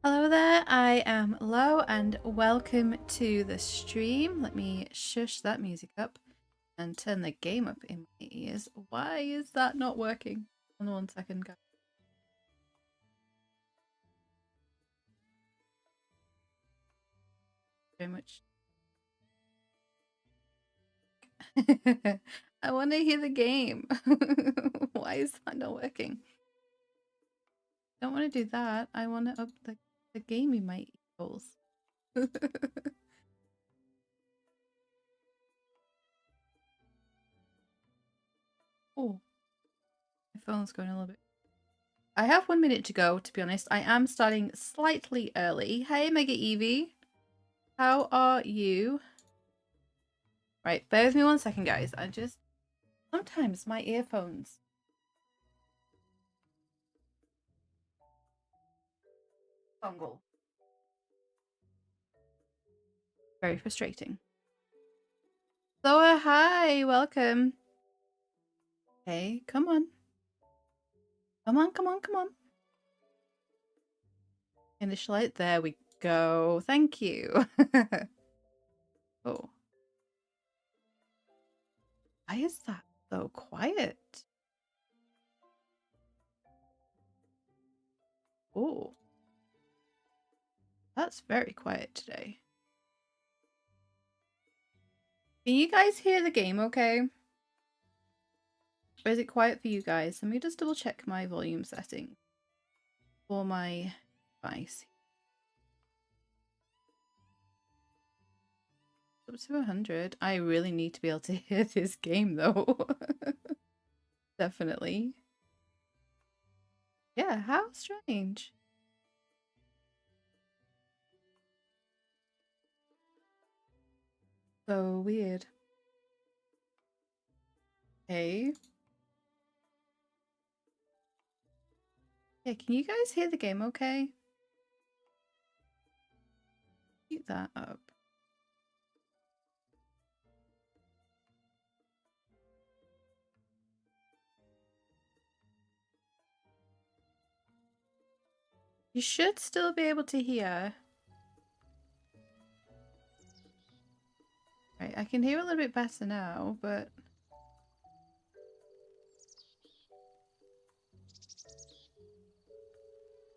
Hello there, I am Lo and welcome to the stream. Let me shush that music up and turn the game up in my ears. Why is that not working? Hold on 1 second, guys. Very much. I want to hear the game. Why is that not working? I don't want to do that. I want to up the game in my ears. Oh, my phone's going a little bit. I have 1 minute to go, to be honest. I am starting slightly early. Hey, Mega Evie. How are you? Right, bear with me 1 second, guys. Sometimes my earphones. Dongle. Very frustrating. Zoa, hi, welcome. Okay, come on. Come on, come on, come on. Finish light. There we go. Thank you. Oh. Why is that so quiet? Oh. That's very quiet today. Can you guys hear the game okay? Or is it quiet for you guys? Let me just double check my volume setting for my device. Up to 100. I really need to be able to hear this game though. Definitely. Yeah, how strange. So weird. Okay. Yeah, can you guys hear the game okay? Keep that up. You should still be able to hear. Right, I can hear a little bit better now, but...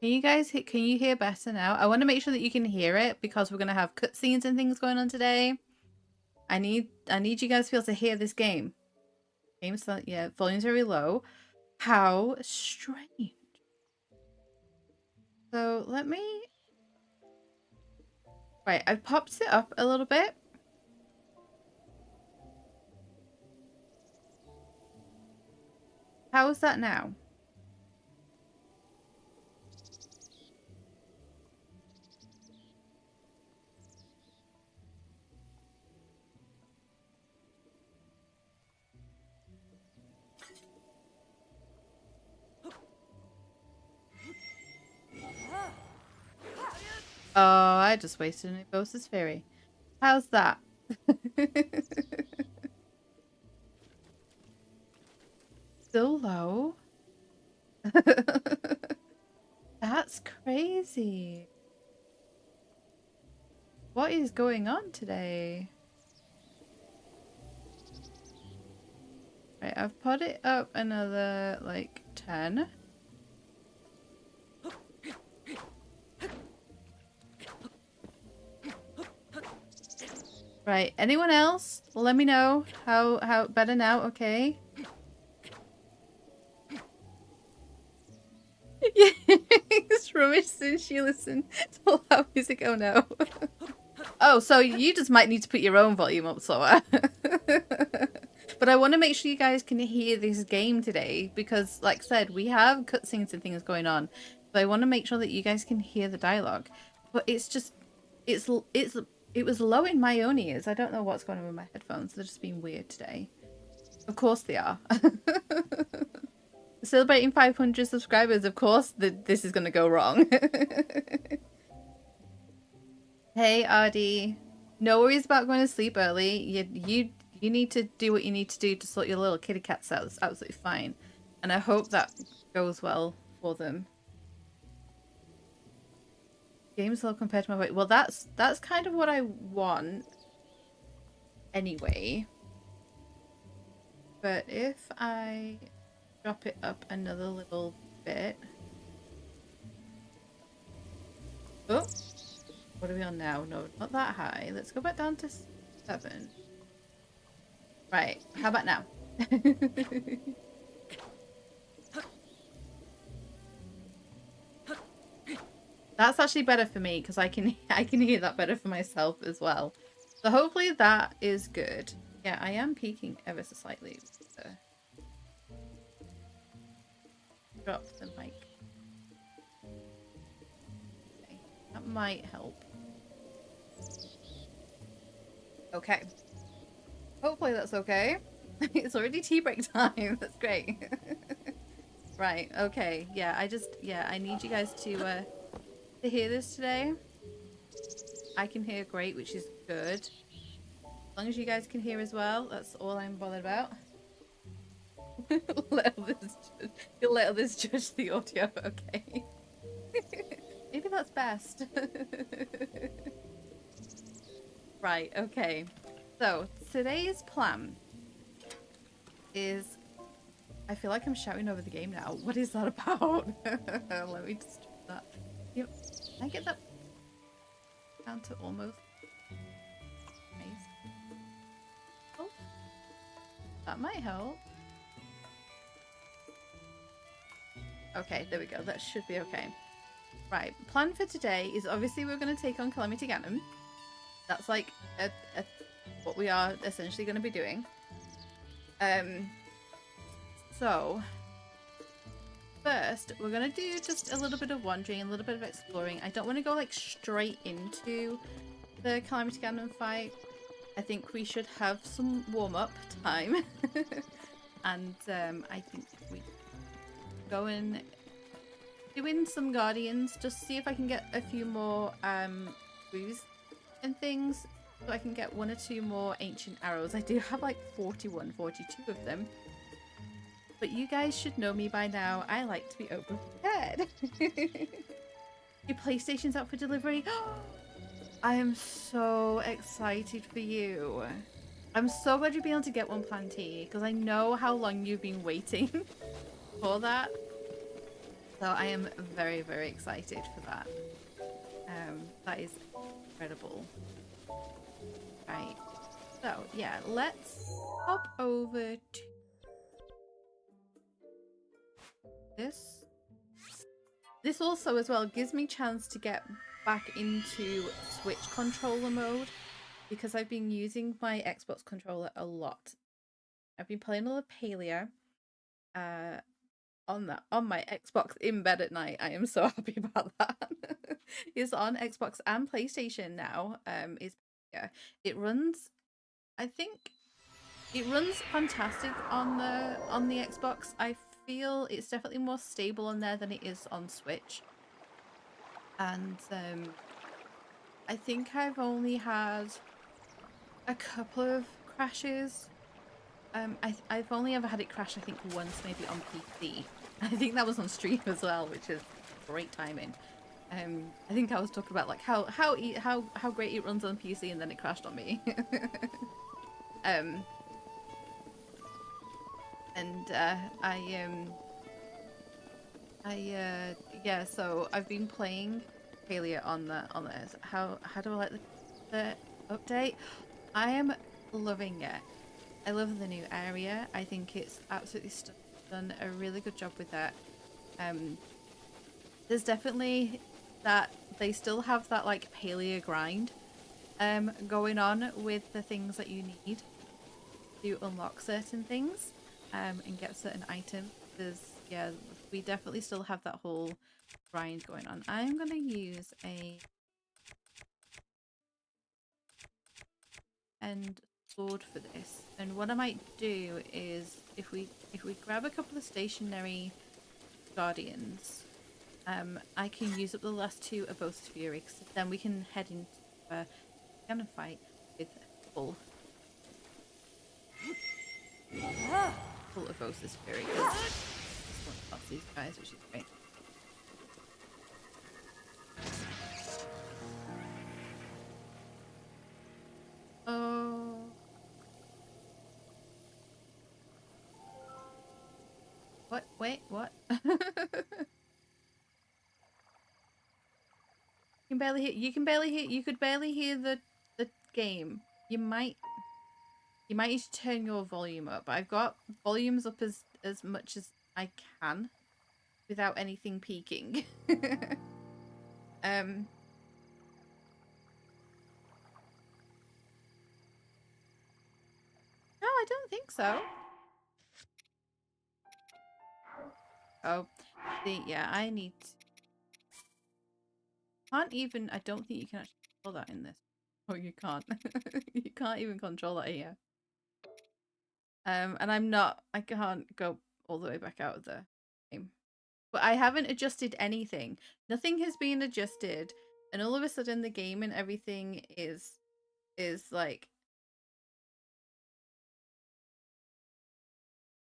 Can you hear better now? I want to make sure that you can hear it because we're going to have cutscenes and things going on today. I need you guys to be able to hear this game. Game's not, yeah, volume's very low. How strange. So let me... Right, I've popped it up a little bit. How's that now? Oh, I just wasted an Bosa's Fairy. How's that? Still low? That's crazy. What is going on today? Right, I've put it up another, like, 10. Right, anyone else? Let me know how better now, okay? It's rubbish since she listened to loud music. Oh no. Oh, so you just might need to put your own volume up slower. But I want to make sure you guys can hear this game today because, like I said, we have cutscenes and things going on. So I want to make sure that you guys can hear the dialogue. But it's just, it was low in my own ears. I don't know what's going on with my headphones. They're just being weird today. Of course they are. Celebrating 500 subscribers, of course this is going to go wrong. Hey, Ardy. No worries about going to sleep early. You need to do what you need to do to sort your little kitty cats out. It's absolutely fine. And I hope that goes well for them. Game's low compared to my weight. Well, that's kind of what I want anyway. But if I drop it up another little bit. Oh, what are we on now? No, not that high. Let's go back down to 7. Right, how about now? That's actually better for me because I can hear that better for myself as well. So hopefully that is good. Yeah, I am peaking ever so slightly. Drop the mic. Okay, that might help. Okay. Hopefully that's okay. It's already tea break time. That's great. Right, okay. Yeah, I need you guys to hear this today. I can hear great, which is good. As long as you guys can hear as well, that's all I'm bothered about. You'll let others judge the audio, okay. Maybe that's best. Right, okay. So, today's plan is... I feel like I'm shouting over the game now. What is that about? Let me just do that. Yep. Can I get that down to almost? Nice. Oh, that might help. Okay, there we go. That should be okay. Right, plan for today is obviously we're going to take on Calamity Ganon. That's like what we are essentially going to be doing. So, first, we're going to do just a little bit of wandering, a little bit of exploring. I don't want to go like straight into the Calamity Ganon fight. I think we should have some warm-up time. And I think we go and do in some Guardians, just see if I can get a few more booze and things, so I can get 1 or 2 more ancient arrows. I do have like 41, 42 of them. But you guys should know me by now. I like to be over prepared. Your PlayStation's out for delivery. I am so excited for you. I'm so glad you'll be able to get one, Planty, because I know how long you've been waiting for that. So I am very, very excited for that. That is incredible. Right. So, yeah, let's hop over to this. This also as well gives me a chance to get back into Switch controller mode because I've been using my Xbox controller a lot. I've been playing a lot of Palia on my Xbox in bed at night. I am so happy about that. It's on Xbox and PlayStation now. It runs, I think it runs fantastic on the Xbox. I feel it's definitely more stable on there than it is on Switch. And I think I've only had a couple of crashes. I've only ever had it crash, I think, once, maybe on PC. I think that was on stream as well, which is great timing. I think I was talking about like how great it runs on PC, and then it crashed on me. Yeah, so I've been playing Palia on this. How do I like the update? I am loving it. I love the new area. I think it's absolutely done a really good job with that. There's definitely that they still have that like Palia grind going on with the things that you need to unlock certain things and get certain items. Yeah, we definitely still have that whole grind going on. I'm gonna use a sword for this, and what I might do is if we grab a couple of stationary guardians, I can use up the last 2 of both Fury, because then we can head into a Ganon fight with full of both Fury. This one stops these guys, which is great. What? Wait, what? You can barely hear. You can barely hear. You could barely hear the game. You might need to turn your volume up. I've got volumes up as much as I can, without anything peaking. No, I don't think so. Oh, see, yeah, I need. Can't even. I don't think you can actually control that in this. Oh, you can't. You can't even control that here. And I'm not. I can't go all the way back out of the game. But I haven't adjusted anything. Nothing has been adjusted, and all of a sudden the game and everything is like.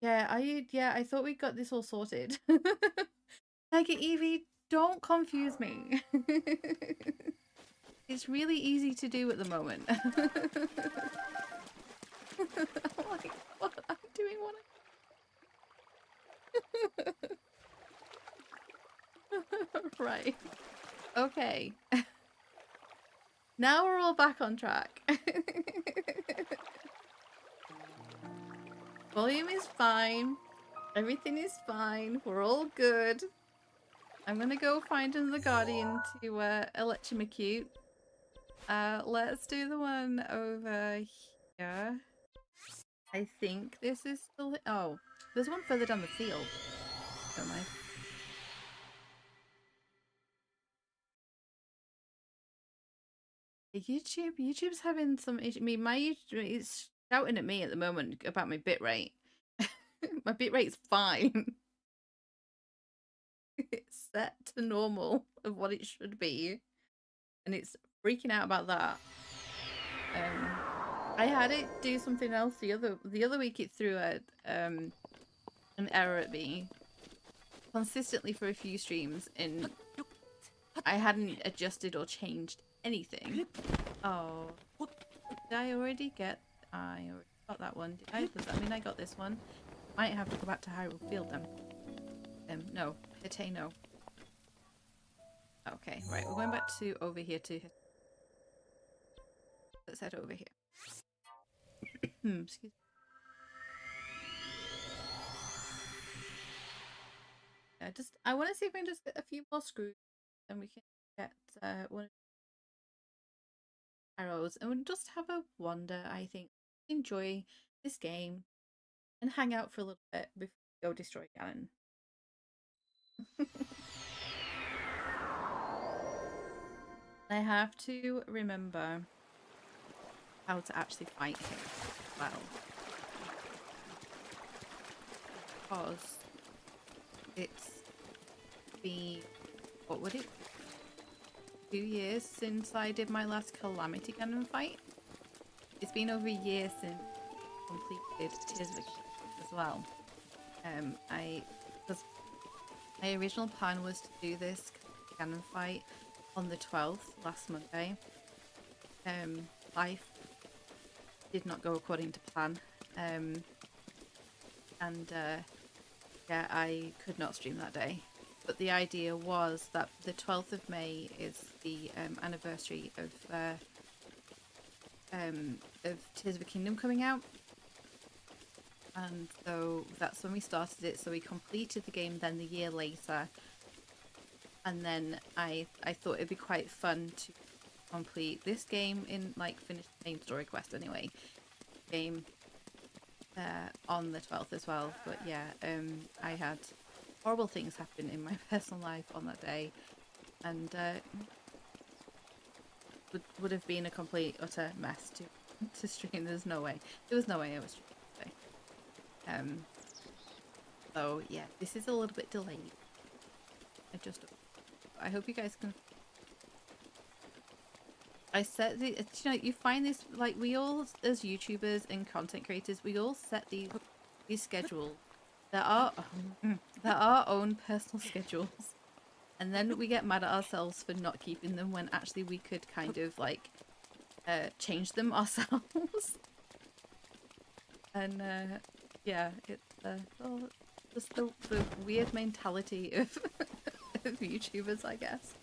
Yeah, I thought we got this all sorted. Like Evie, don't confuse me. It's really easy to do at the moment. I'm like, what? I'm doing what I... Right. Okay. Now we're all back on track. Volume is fine. Everything is fine. We're all good. I'm gonna go find another guardian to electrocute. Let's do the one over here. I think this is still. Oh, there's one further down the field. Don't mind. YouTube's having some issue. I mean, my YouTube is shouting at me at the moment about my bitrate. My bitrate's fine. It's set to normal of what it should be, and it's freaking out about that. I had it do something else the other week. It threw an error at me consistently for a few streams, and I hadn't adjusted or changed anything. Oh, did I already get? I already got that one. Did I? Does that mean I got this one? Might have to go back to Hyrule Field then. No, Hite no. Okay, right. We're going back to over here to. Let's head over here. Excuse me. I want to see if we can just get a few more screws, and we can get one of the arrows, and we'll just have a wander. I think enjoy this game and hang out for a little bit before we go destroy Ganon. I have to remember how to actually fight him well, because it's been, what would it, 2 years since I did my last Calamity Ganon fight. It's been over a year since I completed Tears of the Kingdom as well. Because my original plan was to do this Ganon fight on the 12th, last Monday. Life did not go according to plan. Yeah, I could not stream that day. But the idea was that the 12th of May is the anniversary of Tears of the Kingdom coming out. And so that's when we started it. So we completed the game then the year later. And then I thought it'd be quite fun to complete this game in, like, finish the main story quest anyway. Game on the 12th as well. But yeah, I had horrible things happen in my personal life on that day, and would have been a complete utter mess to stream. There was no way I was streaming today. So yeah, this is a little bit delayed. I hope you guys can. I set the, you know, you find this, like, we all as YouTubers and content creators, we all set these schedules. There are our own personal schedules, and then we get mad at ourselves for not keeping them when actually we could kind of like change them ourselves. And yeah, it's well, Just the weird mentality of, of YouTubers, I guess.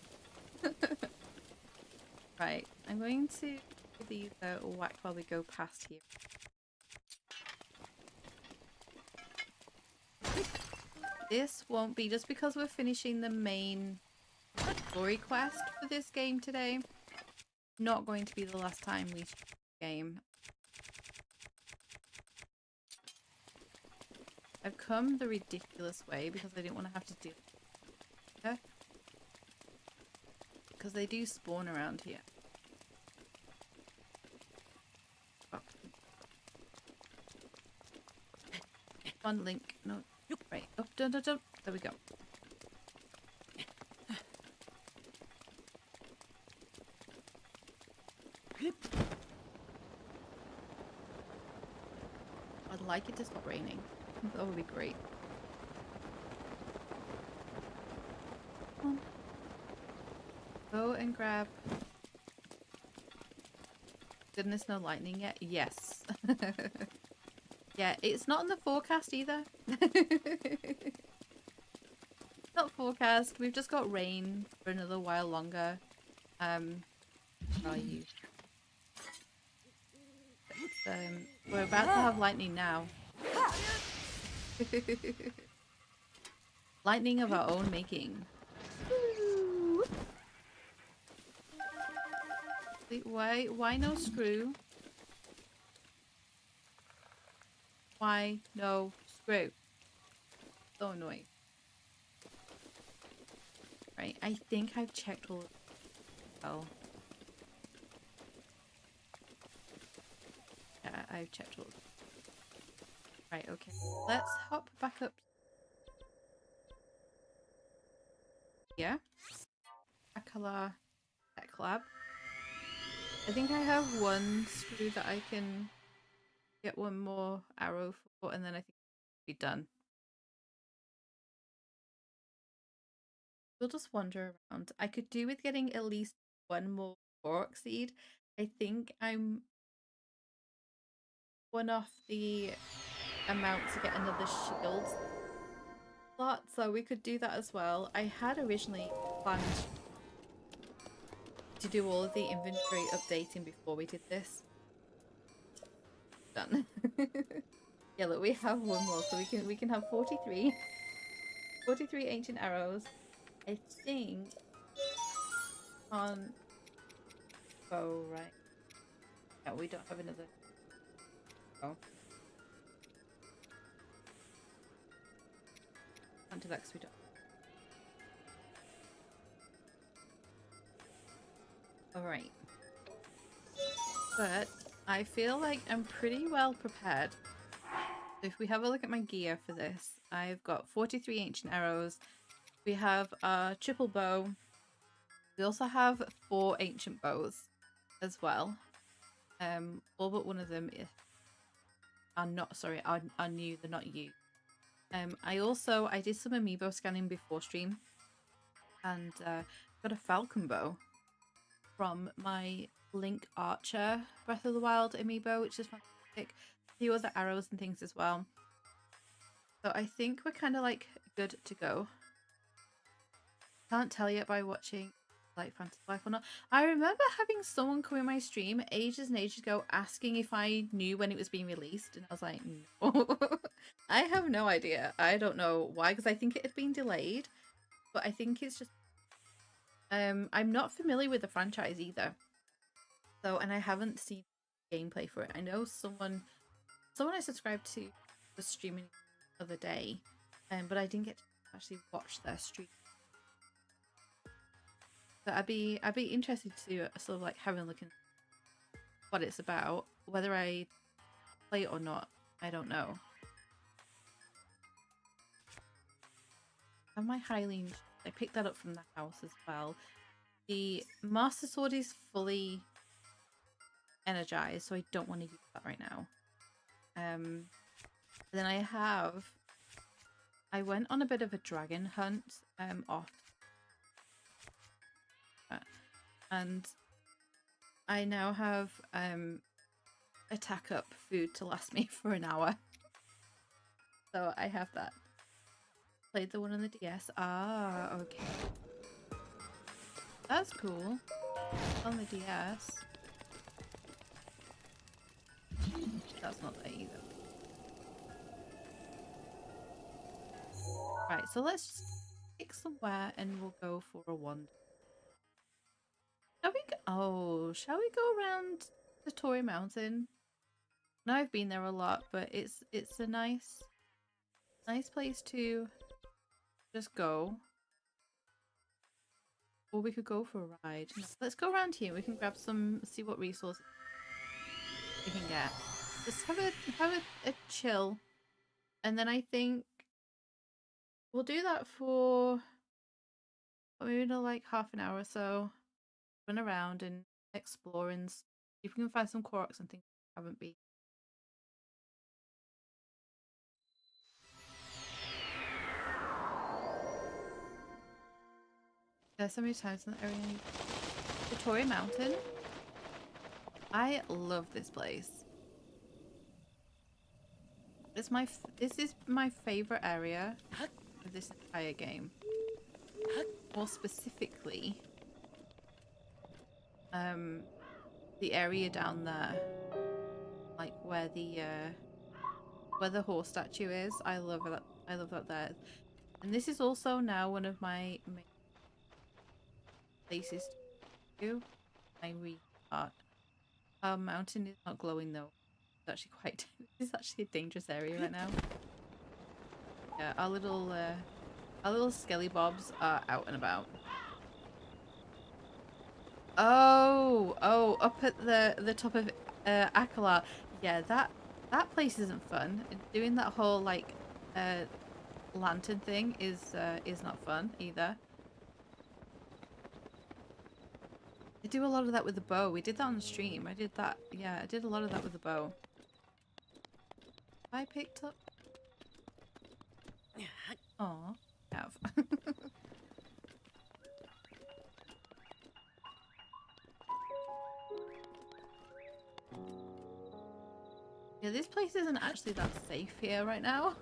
Right, I'm going to give these a whack while we go past here. This won't be, just because we're finishing the main story quest for this game today, not going to be the last time we stream the game. I've come the ridiculous way because I didn't want to have to deal with it. Because they do spawn around here. Oh. Come on, Link. No. Right. Oh, don't. There we go. I'd like it to stop raining. That would be great. Come on. Go and grab... Goodness, no lightning yet? Yes. Yeah, it's not in the forecast either. Not forecast. We've just got rain for another while longer. Where are you? But, we're about to have lightning now. Lightning of our own making. Why no screw? Why no screw? So annoying. Right, I think I've checked all of it. Oh. Yeah, I've checked all of it. Right, okay. Let's hop back up. Yeah. Akala Tech Lab. I think I have one screw that I can get one more arrow for, and then I think I'll be done. We'll just wander around. I could do with getting at least one more Korok seed. I think I'm one off the amount to get another shield slot, so we could do that as well. I had originally planned to do all of the inventory updating before we did this. Done. Yeah, look, we have one more, so we can have 43 ancient arrows. I think on bow, right? Yeah, we don't have another. Oh. Onto that, because we don't. Alright. But I feel like I'm pretty well prepared. If we have a look at my gear for this, I've got 43 ancient arrows. We have a triple bow. We also have 4 ancient bows as well. All but one of them are not, sorry, are new, they're not used. I did some amiibo scanning before stream, and got a falcon bow from my Link Archer Breath of the Wild amiibo, which is fantastic. A few other arrows and things as well. So I think we're kind of like good to go. Can't tell yet by watching like Fantasy Life or not. I remember having someone come in my stream ages and ages ago asking if I knew when it was being released, and I was like, no. I have no idea. I don't know why, because I think it had been delayed, but I think it's just I'm not familiar with the franchise either. So, and I haven't seen gameplay for it. I know someone I subscribed to was streaming the other day, but I didn't get to actually watch their stream. So I'd be interested to sort of like have a look at what it's about. Whether I play it or not, I don't know. I have my Hylian. I picked that up from the house as well. The Master Sword is fully energized, so I don't want to use that right now. Then I went on a bit of a dragon hunt off, and I now have attack up food to last me for an hour. So I have that. played the one on the DS. Ah, okay. That's cool. On the DS. That's not there either. Right, so let's just pick somewhere and we'll go for a wander. Shall we go? Oh, shall we go around the Tory Mountain? Now I've been there a lot, but it's a nice place to just go. Or we could go for a ride. No, let's go around here. We can grab some, see what resources we can get. Just have a chill, and then I think we'll do that for maybe like half an hour or so. Run around and explore and see if we can find some Koroks and things we haven't been. There's so many times in the area. Victoria Mountain. I love this place. This is my favorite area of this entire game. More specifically, the area down there, like where the horse statue is. I love that. I love that there. And this is also now one of my main places to do. My restart. Our mountain is not glowing though. It's actually quite. It's actually a dangerous area right now. Yeah, our little skelly bobs are out and about. Oh, up at the top of Akalar. Yeah, that place isn't fun. Doing that whole like lantern thing is not fun either. I do a lot of that with the bow. We did that on the stream. I did that. Yeah, I did a lot of that with the bow. I picked up. Aw, I have. Yeah, this place isn't actually that safe here right now.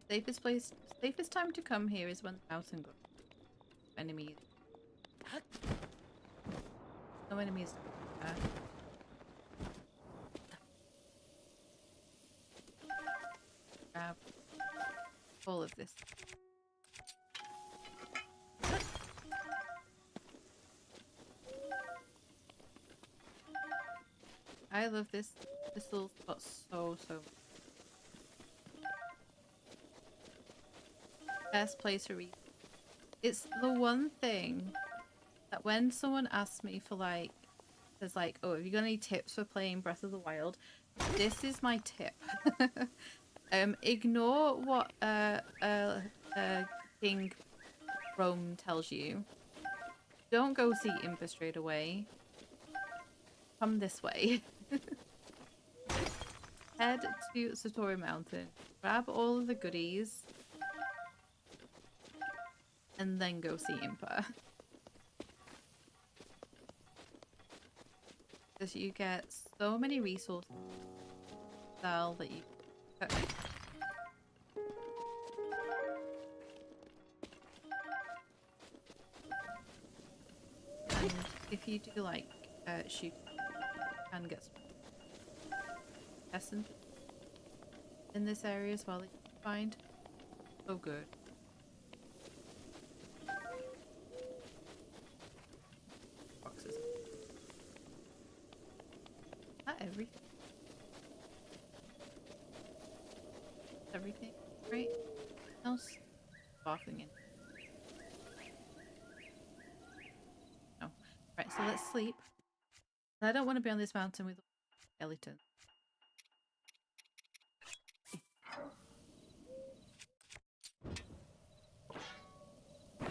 Safest time to come here is when the mountain goes. Enemies. No enemies. Grab all of this. I love this little spot so much. Best place to read. It's the one thing that when someone asks me for like, says like, oh, have you got any tips for playing Breath of the Wild? This is my tip. Ignore what King Rome tells you. Don't go see Impa straight away. Come this way. Head to Satori Mountain. Grab all of the goodies. And then go see Impa. Because you get so many resources that you... And if you do like shoot, you can get some essence in this area as well that you can find. So good. Boxes. Is that everything? Everything? Right? Else? Barfing in. No. Right, so let's sleep. I don't want to be on this mountain with skeletons.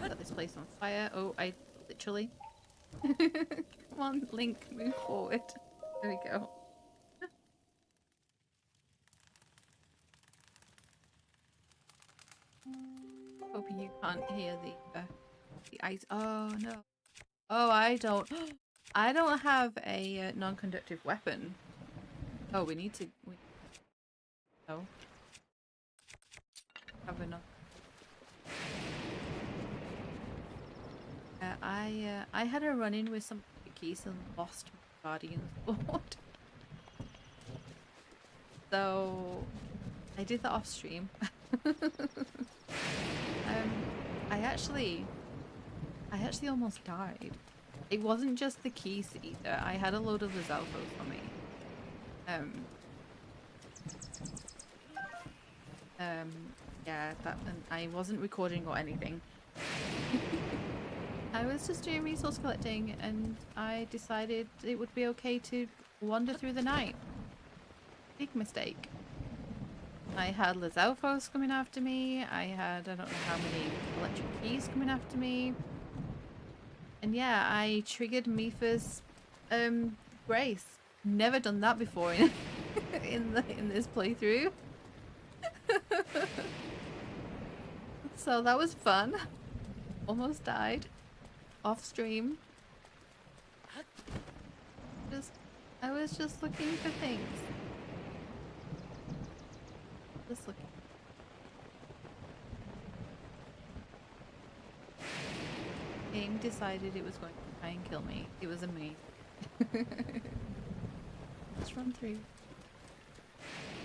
Set this place on fire. Oh, I literally. Come on, Link, move forward. There we go. Hoping you can't hear the ice. Oh no. Oh, I don't have a non-conductive weapon. Oh, we need to. No. Have we not? I had a run-in with some keys and lost my Guardian's board. So I did that off stream. I actually almost died. It wasn't just the keys either. I had a load of Lizalfos on me. Yeah, and I wasn't recording or anything. I was just doing resource collecting and I decided it would be okay to wander through the night. Big mistake. I had Lizalfos coming after me. I had I don't know how many electric keys coming after me. And yeah, I triggered Mifa's grace. Never done that before in in this playthrough. So that was fun. Almost died off stream. I was just looking for things. Just looking. Game decided it was going to try and kill me. It was amazing. Let's run through.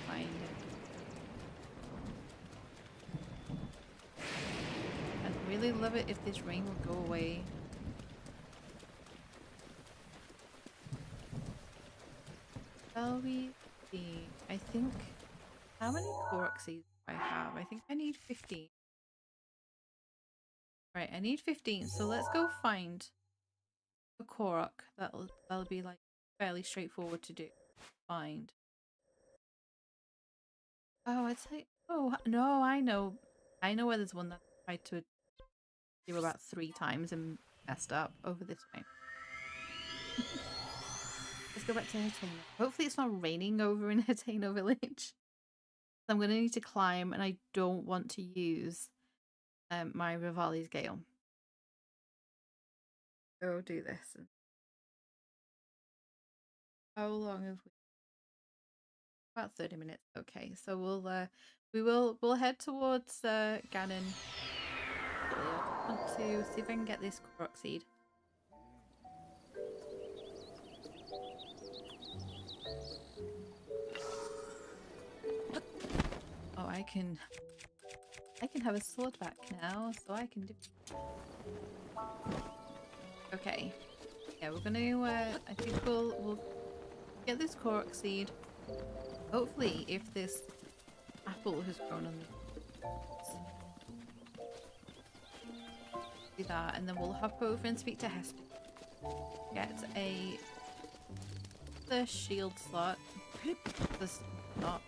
Find it. I'd really love it if this rain would go away. Shall we see? I think. How many Korok seeds do I have? I think I need 15. Right, I need 15. So let's go find a Korok. That'll be like fairly straightforward to do. Find. Oh, I'd say. Oh no, I know. I know where there's one that I tried to do about 3 times and messed up over this way. Let's go back to Hateno. Hopefully it's not raining over in Hateno village. I'm going to need to climb and I don't want to use my Rivali's Gale. Go do this. How long have we? About 30 minutes. Okay, so we'll head towards Ganon. I want to see if I can get this Korok seed. Oh, I can have a sword back now, so I can do. Okay, yeah, we're gonna. I think we'll get this Korok seed. Hopefully, if this apple has grown on the do that, and then we'll hop over and speak to Hester. Get the shield slot. This not.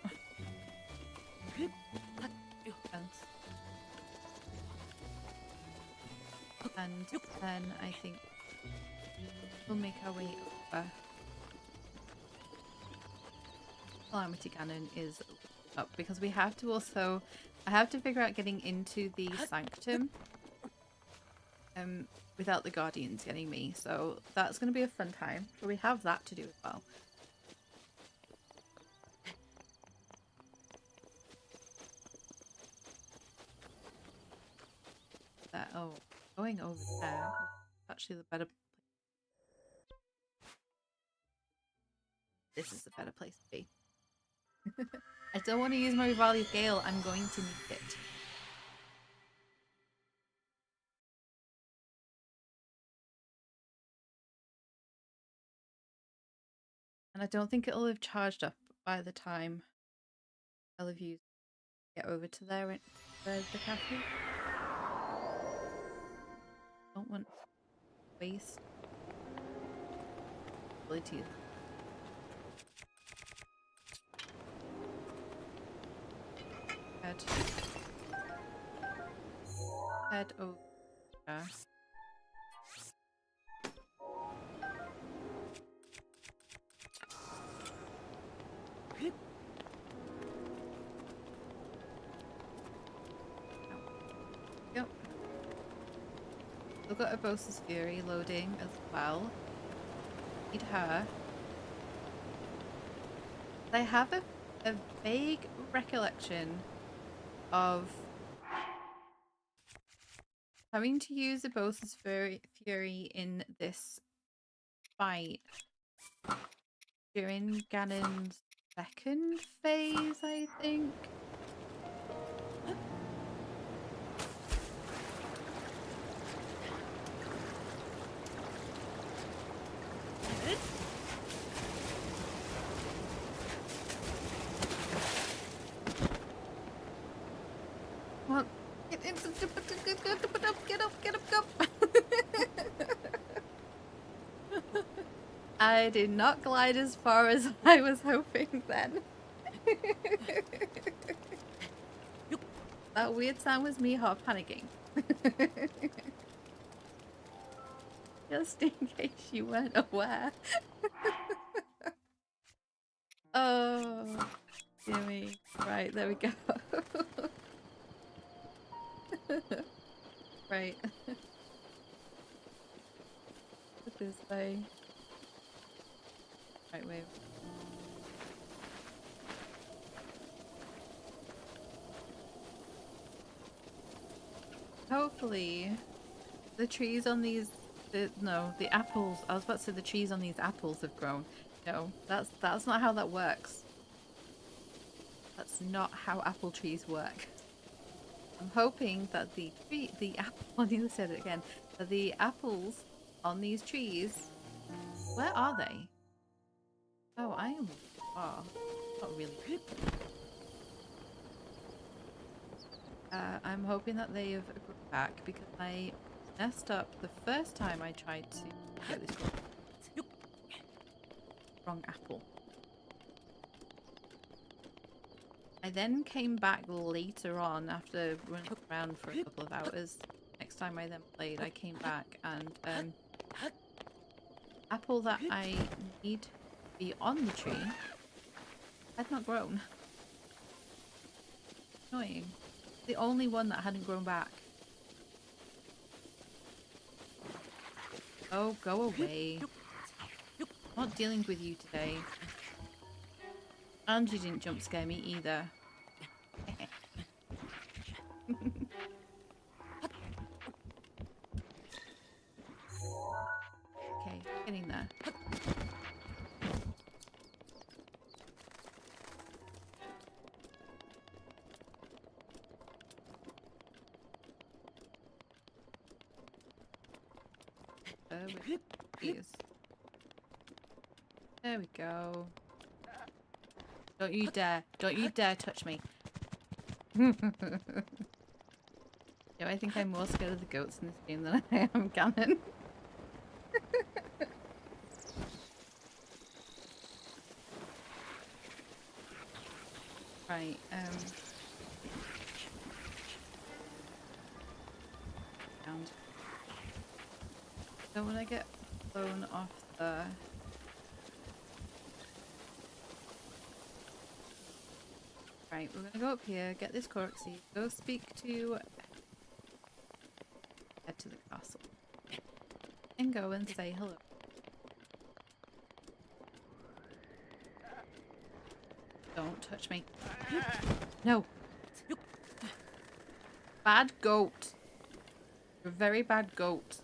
And then I think we'll make our way over. Calamity Ganon is up because we have to also. I have to figure out getting into the Sanctum without the Guardians getting me, so that's going to be a fun time. So we have that to do as well. Oh, going over there. Actually, the better. This is the better place to be. I don't want to use my Rivali's Gale. I'm going to need it. And I don't think it'll have charged up by the time I'll have used get over to there. There's the cafe. Don't want to waste abilities. Head over. Yep. We've got a Bosa's Fury loading as well. Need her. I have a vague recollection of having to use the Bosa's Fury in this fight during Ganon's second phase, I think. Well, get up, go. I did not glide as far as I was hoping then. That weird sound was me half panicking. Just in case you weren't aware. Oh, Jimmy. Right, there we go. Right. Put this way. Right, wait. Hopefully, the trees on these, the apples. I was about to say the trees on these apples have grown. No, that's not how that works. That's not how apple trees work. I'm hoping that the apple. I nearly said it again. That the apples on these trees. Where are they? Oh, I am far. Not really. I'm hoping that they have grown back because I messed up the first time I tried to get this wrong apple. I then came back later on after running around for a couple of hours. Next time I then played, I came back and apple that I need to be on the tree had not grown. Annoying. The only one that hadn't grown back. Oh, go away. I'm not dealing with you today. And you didn't jump scare me either. Okay, getting there. There we go. Don't you dare touch me. Yeah, I think I'm more scared of the goats in this game than I am Ganon. Right, don't want to get blown off the... Right, we're gonna go up here, get this Corksy, go speak to... head to the castle. And go and say hello. Don't touch me. No! Bad goat. You're a very bad goat.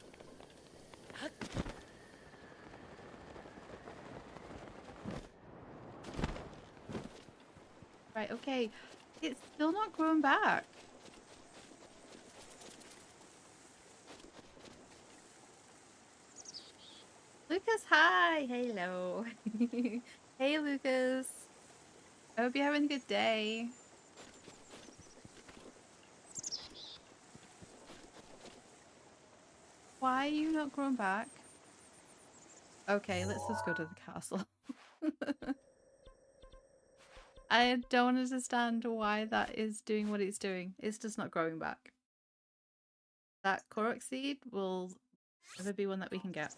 Right, okay. It's still not growing back. Lucas, hi! Hello. Hey, Lucas. I hope you're having a good day. Why are you not growing back? Okay, let's just go to the castle. I don't understand why that is doing what it's doing. It's just not growing back. That Korok seed will never be one that we can get.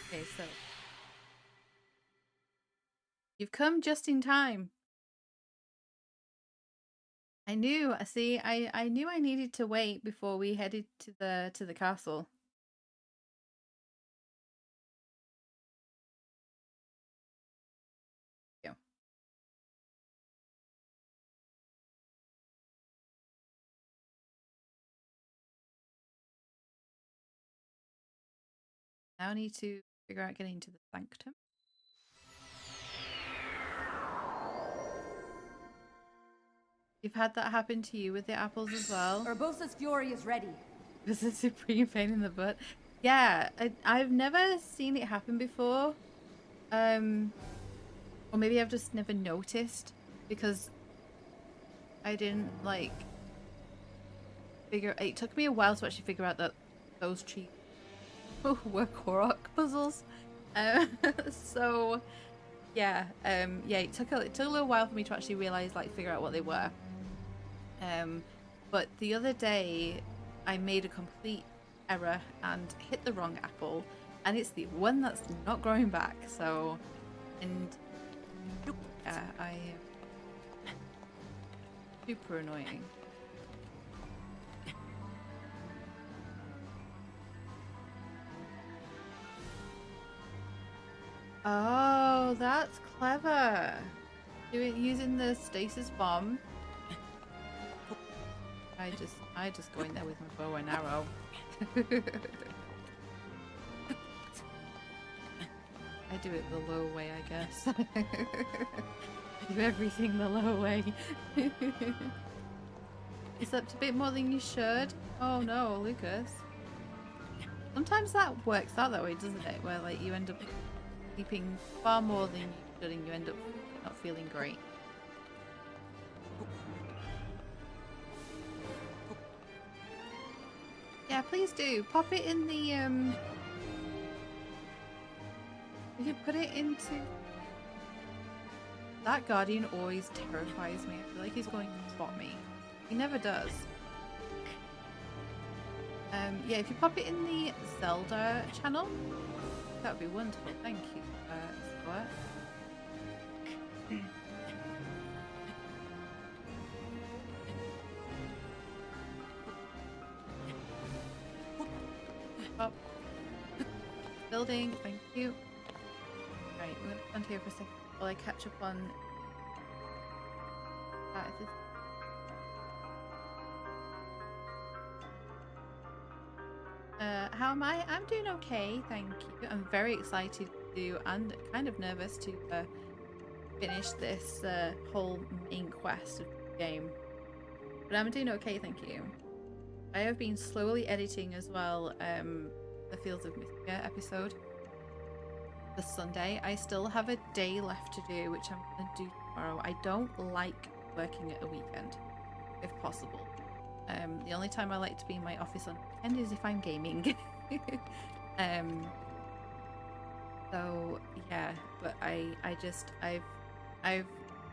Okay, so you've come just in time. I knew. See, I knew I needed to wait before we headed to the castle. now need to figure out getting to the sanctum. You've had that happen to you with the apples as well? Urbosa's fury is ready. This is a supreme pain in the butt. Yeah, I've never seen it happen before. Or maybe I've just never noticed because I didn't like figure. It took me a while to actually figure out that those trees were Korok puzzles. So yeah, yeah, it took a little while for me to actually realize, like, figure out what they were. But the other day I made a complete error and hit the wrong apple, and it's the one that's not growing back. So, and yeah, super annoying. Oh, that's clever. Using the stasis bomb. I just go in there with my bow and arrow. I do it the low way, I guess. I do everything the low way. Except a bit more than you should. Oh no, Lucas. Sometimes that works out that way, doesn't it? Where, like, you end up keeping far more than you should and you end up not feeling great. Yeah, please do. Pop it in the, you can put it into... That Guardian always terrifies me. I feel like he's going to spot me. He never does. Yeah, if you pop it in the Zelda channel, that would be wonderful. Thank you, Squirt. Up. Building, thank you. Right, we're gonna stand here for a second while I catch up on this. How am I? I'm doing okay, thank you. I'm very excited to, and kind of nervous to finish this whole main quest of the game. But I'm doing okay, thank you. I have been slowly editing as well the Fields of Mistria episode this Sunday. I still have a day left to do, which I'm going to do tomorrow. I don't like working at a weekend, if possible. The only time I like to be in my office on weekend is if I'm gaming. So yeah, but I've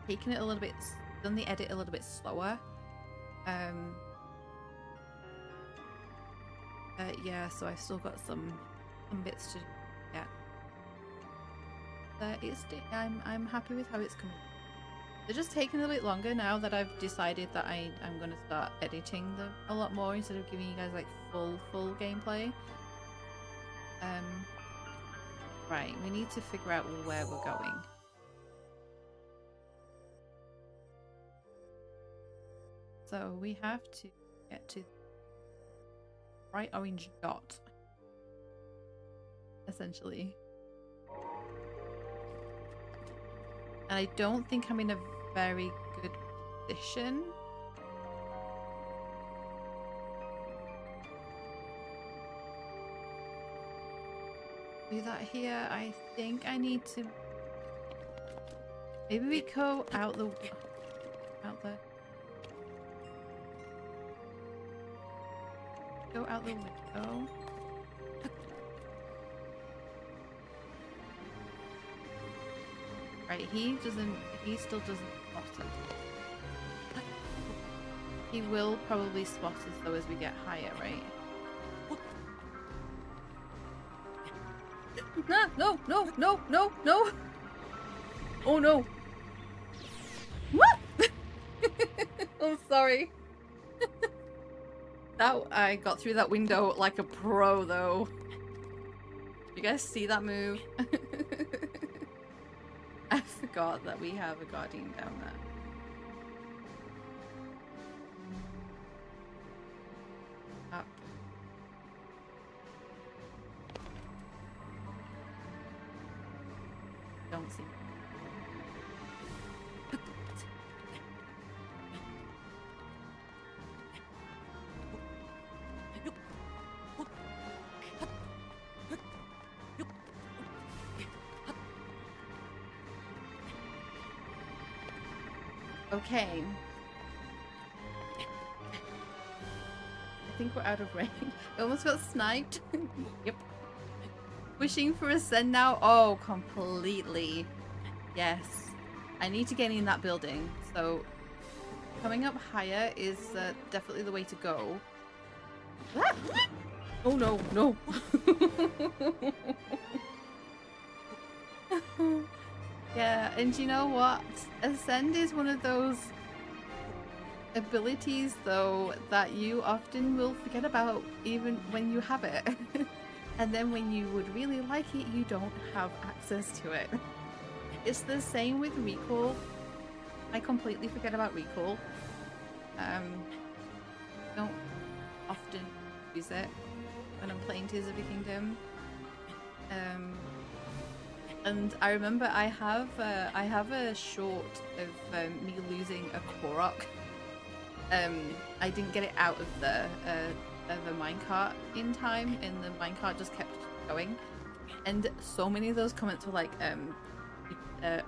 taken it a little bit, done the edit a little bit slower. Yeah, so I've still got some bits to do. Yeah, I'm happy with how it's coming. They're just taking a bit longer now that I've decided that I'm going to start editing them a lot more instead of giving you guys like full gameplay. Right, we need to figure out where we're going. So we have to get to the bright orange dot, essentially. And I don't think I'm in a very good position. Do that here. I think I need to... Maybe we go out there. Go out the window. Right, he still doesn't spot it. He will probably spot us though as we get higher, right? No! Oh no! What? I'm sorry. That I got through that window like a pro though. You guys see that move? I forgot that we have a guardian down there. Up. don't seem. Okay. I think we're out of range. I almost got sniped. Yep. Wishing for ascend now? Oh, completely. Yes. I need to get in that building. So coming up higher is definitely the way to go. Ah! Oh no, no. Yeah, and you know what? Ascend is one of those abilities, though, that you often will forget about even when you have it. And then when you would really like it, you don't have access to it. It's the same with recall. I completely forget about recall. Don't often use it when I'm playing Tears of the Kingdom. And I remember I have a short of me losing a Korok. I didn't get it out of the minecart in time, and the minecart just kept going. And so many of those comments were like,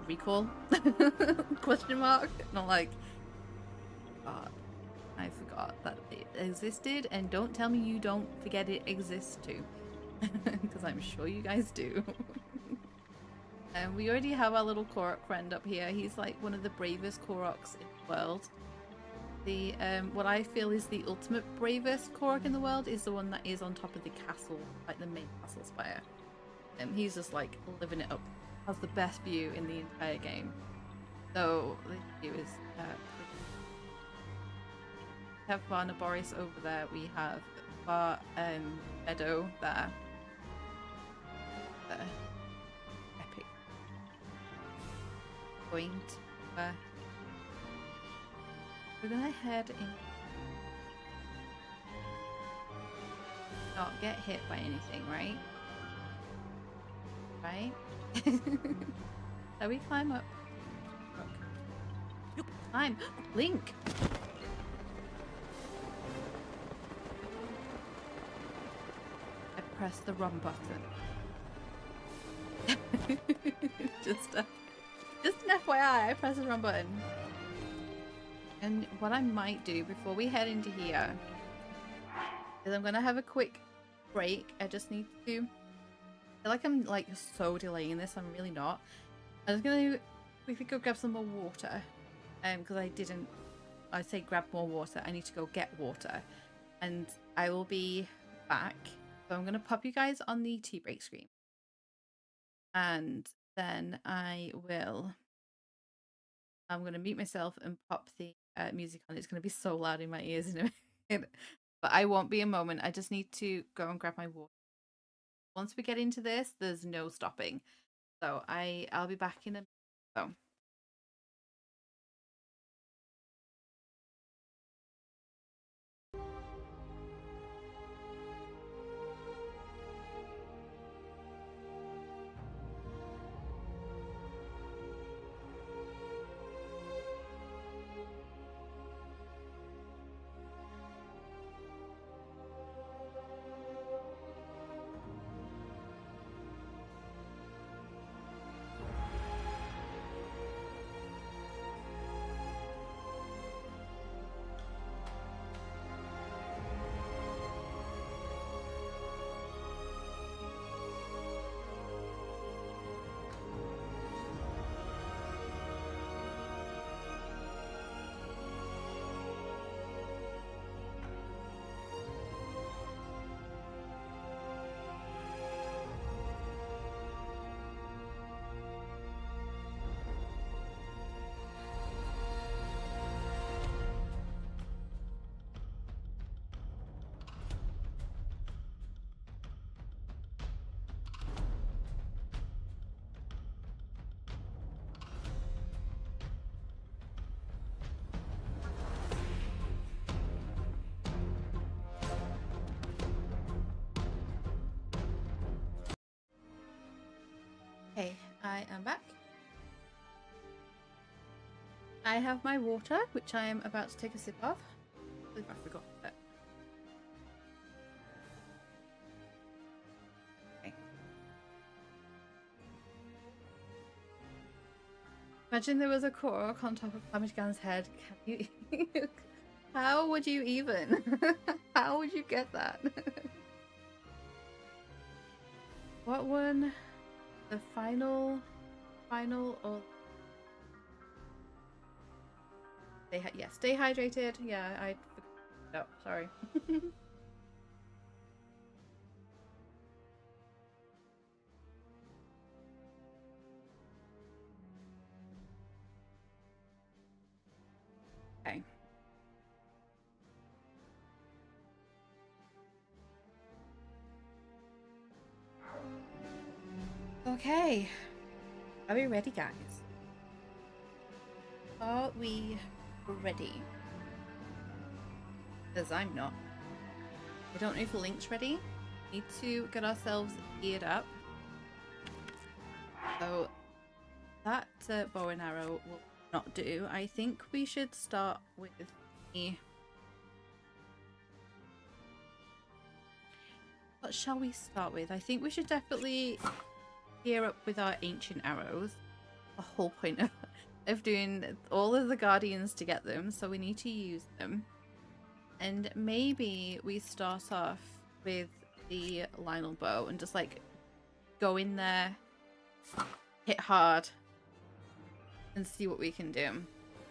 recall? Question mark? And I'm like, God, I forgot that it existed, and don't tell me you don't forget it exists too. Because I'm sure you guys do. And we already have our little Korok friend up here. He's like one of the bravest Koroks in the world. The what I feel is the ultimate bravest Korok in the world is the one that is on top of the castle, like the main castle spire. And he's just like living it up. Has the best view in the entire game. So the view is we have Varnaboris over there. We have Meadow there. Epic. Going to we're gonna head in. Not get hit by anything, right? Right? So we climb up. Look. Climb! Link! I pressed the wrong button. Just an FYI, I pressed the wrong button. And what I might do before we head into here is I'm gonna have a quick break. I just need to. I feel like I'm like so delaying this. I'm really not. I'm just gonna quickly go grab some more water. Because I say grab more water. I need to go get water, and I will be back. So I'm gonna pop you guys on the tea break screen, and then I'm gonna mute myself and pop the music on. It's gonna be so loud in my ears in a minute, but I won't be a moment. I just need to go and grab my water. Once we get into this, there's no stopping. So I'll be back in a minute. So. Hey, I am back. I have my water, which I am about to take a sip of. I believe I forgot that. Okay. Imagine there was a Korok on top of Calamity head. Can you? How would you even? How would you get that? What one? The final or? Yes, stay hydrated. Yeah, I. No, sorry. Okay. Okay. Are we ready, guys? Are we ready? Because I'm not. I don't know if Link's ready. Need to get ourselves geared up. So that bow and arrow will not do. I think we should start with the... What shall we start with? I think we should definitely gear up with our ancient arrows. The whole point of doing all of the guardians to get them, so we need to use them. And maybe we start off with the Lionel bow and just like go in there, hit hard, and see what we can do.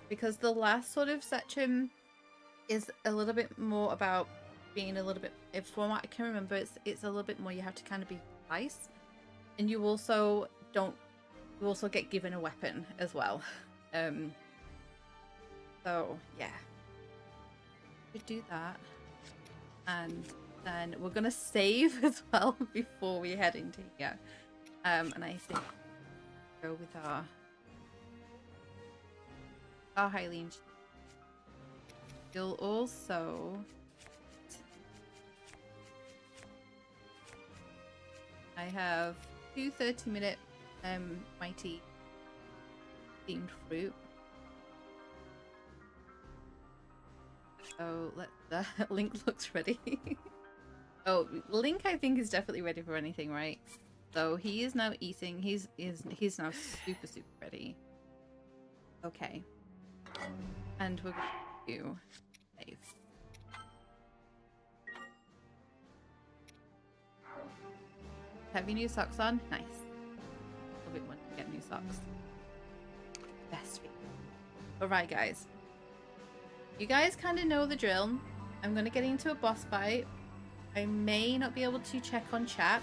Because the last sort of section is a little bit more about being a little bit, if from what I can remember, it's a little bit more, you have to kind of be precise, and you also get given a weapon as well. So yeah, we do that, and then we're gonna save as well before we head into here. And I think go with our Hylian. You'll also I have 2 30-minute mighty themed fruit. So let's Link looks ready. Oh, Link I think is definitely ready for anything, right? So he is now eating. He's now super ready. Okay. And we're going to save. Have your new socks on? Nice. A little bit more to get new socks. Best feet. Alright guys. You guys kind of know the drill. I'm going to get into a boss fight. I may not be able to check on chat.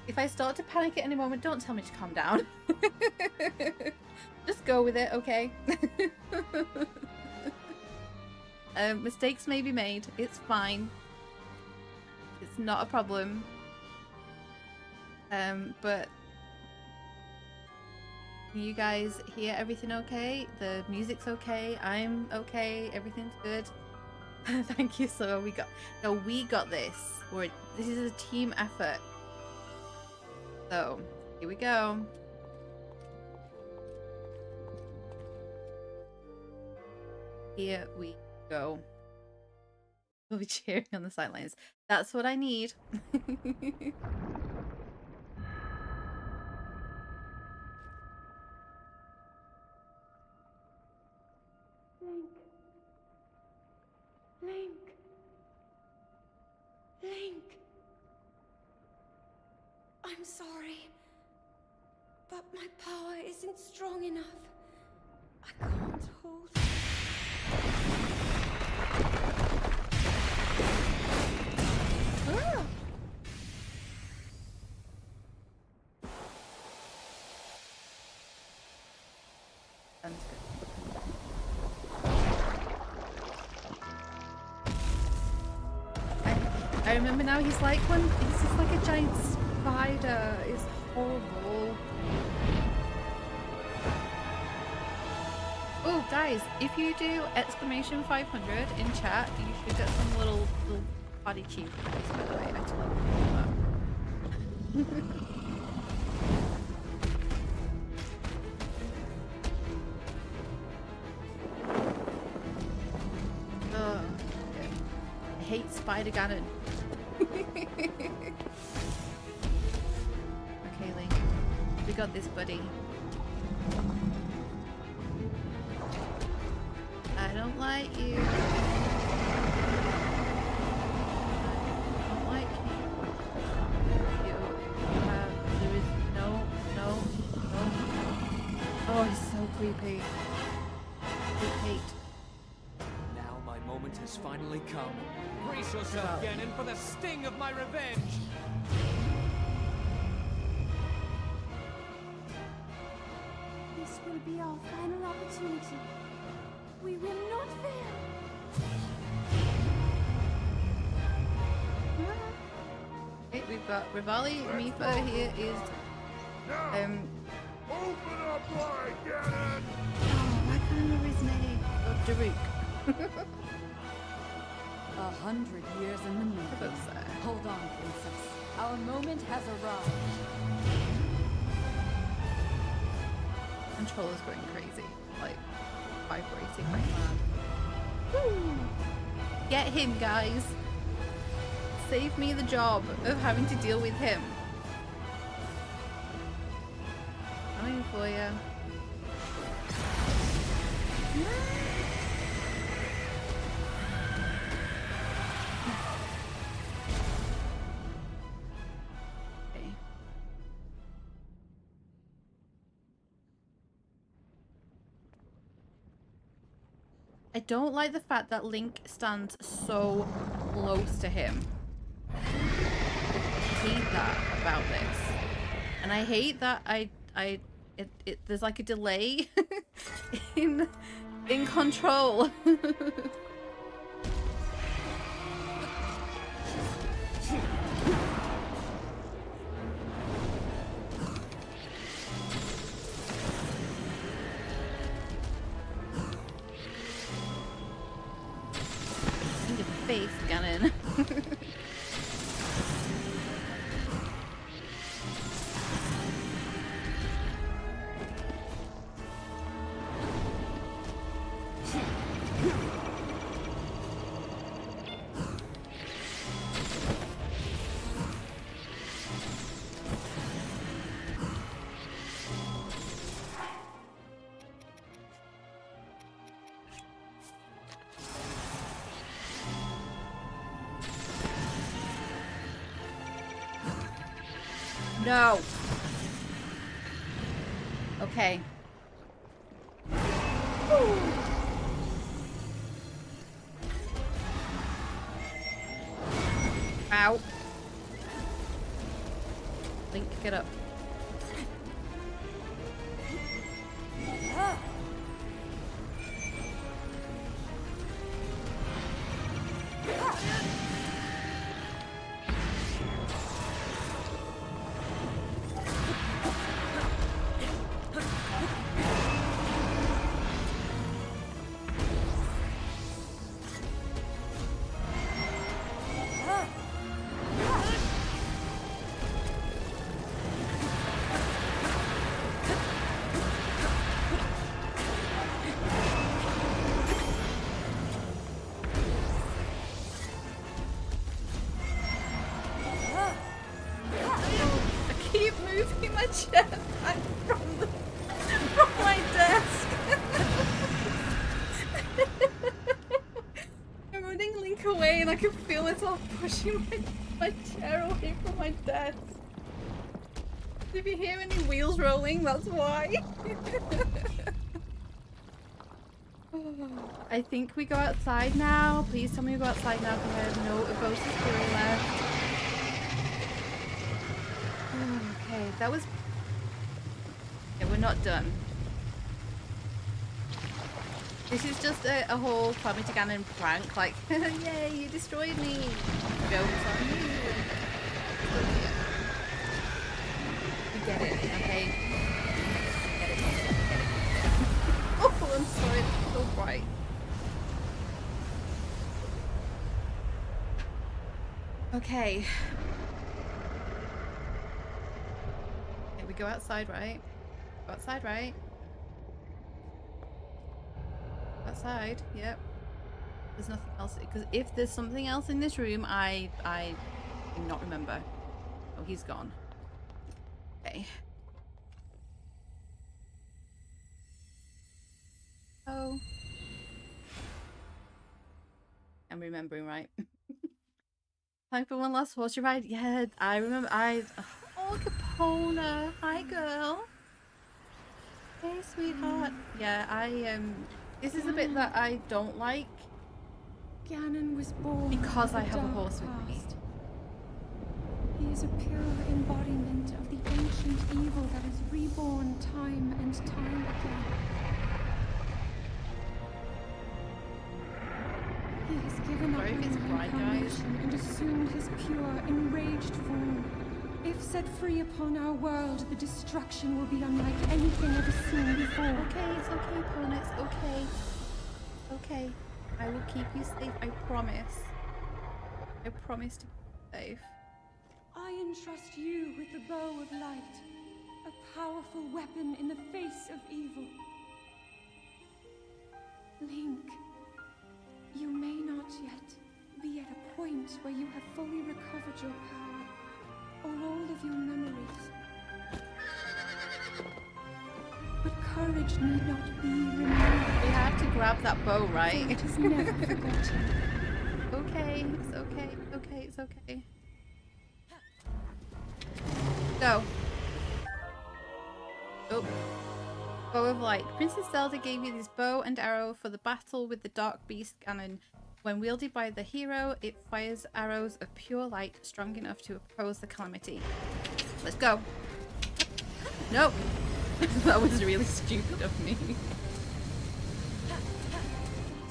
If I start to panic at any moment, don't tell me to calm down. Just go with it, okay? Mistakes may be made. It's fine. It's not a problem. But can you guys hear everything okay? The music's okay. I'm okay. Everything's good. Thank you. So we got this. This is a team effort. So here we go. Here we go. We'll be cheering on the sidelines. That's what I need. Link. I'm sorry, but my power isn't strong enough. I can't hold it. Ah! Sounds good. I remember now, he's just like a giant spider. It's horrible. Oh guys, if you do exclamation 500 in chat, you should get some little body cheese, by the way. I totally forgot that. Spider Ganon. Okay, Link. We got this, buddy. I don't like you. I don't like you. There is no. Oh, he's so creepy. I hate. Now my moment has finally come. Brace yourself, Ganon, for the sting of my revenge! This will be our final opportunity. We will not fail. Okay, we've got Rivali. Mifa here is Open up wide, Ganon! oh, I can't remember his name. Oh, Daruk. 100 years in the making. That's, Hold on, princess. Our moment has arrived. Controller's going crazy. Like, vibrating like mad. Woo! Get him, guys. Save me the job of having to deal with him. Coming for you. Okay. I don't like the fact that Link stands so close to him. I hate that about this. And I hate that there's like a delay in control. In your face, Ganon. No. Okay. Ow. Link, get up. Chair back from my desk. I'm running Link away and I can feel myself pushing my chair away from my desk. If you hear any wheels rolling, that's why. I think we go outside now. Please tell me we go outside now because I have no Elgato Wave left. Okay, that was... Yeah, we're not done. This is just a whole Calamity Ganon prank, like, yay, you destroyed me! Jokes on you! We get it, okay? Get it. Oh, I'm sorry, it's so bright. Okay. Okay, we go outside, right? Go outside, right? Outside, yep. There's nothing else. Because if there's something else in this room, I do not remember. Oh, he's gone. Okay. Oh. I'm remembering right. Time for one last horse ride. Yeah, I remember. Oh, Capona. Hi, girl. Hey, sweetheart. Yeah, this is a bit that I don't like. Ganon was born Because of I a have a dark horse with me. past. He is a pure embodiment of the ancient evil that is reborn time and time again. He has given up Sorry if it's on bright, guys. reincarnation and assumed his pure, enraged form. If set free upon our world, the destruction will be unlike anything ever seen before. Okay, it's okay, Pona. It's okay. Okay. I will keep you safe. I promise. I promise to keep you safe. I entrust you with the bow of light, a powerful weapon in the face of evil. Link, you may not yet be at a point where you have fully recovered your power, or all of your memories. But courage need not be remembered. We have to grab that bow, For right? it is never forgotten. Okay, it's okay, okay, it's okay. Go. Oh. Bow of Light. Princess Zelda gave you this bow and arrow for the battle with the dark beast Ganon. When wielded by the hero, it fires arrows of pure light strong enough to oppose the Calamity. Let's go. No. That was really stupid of me.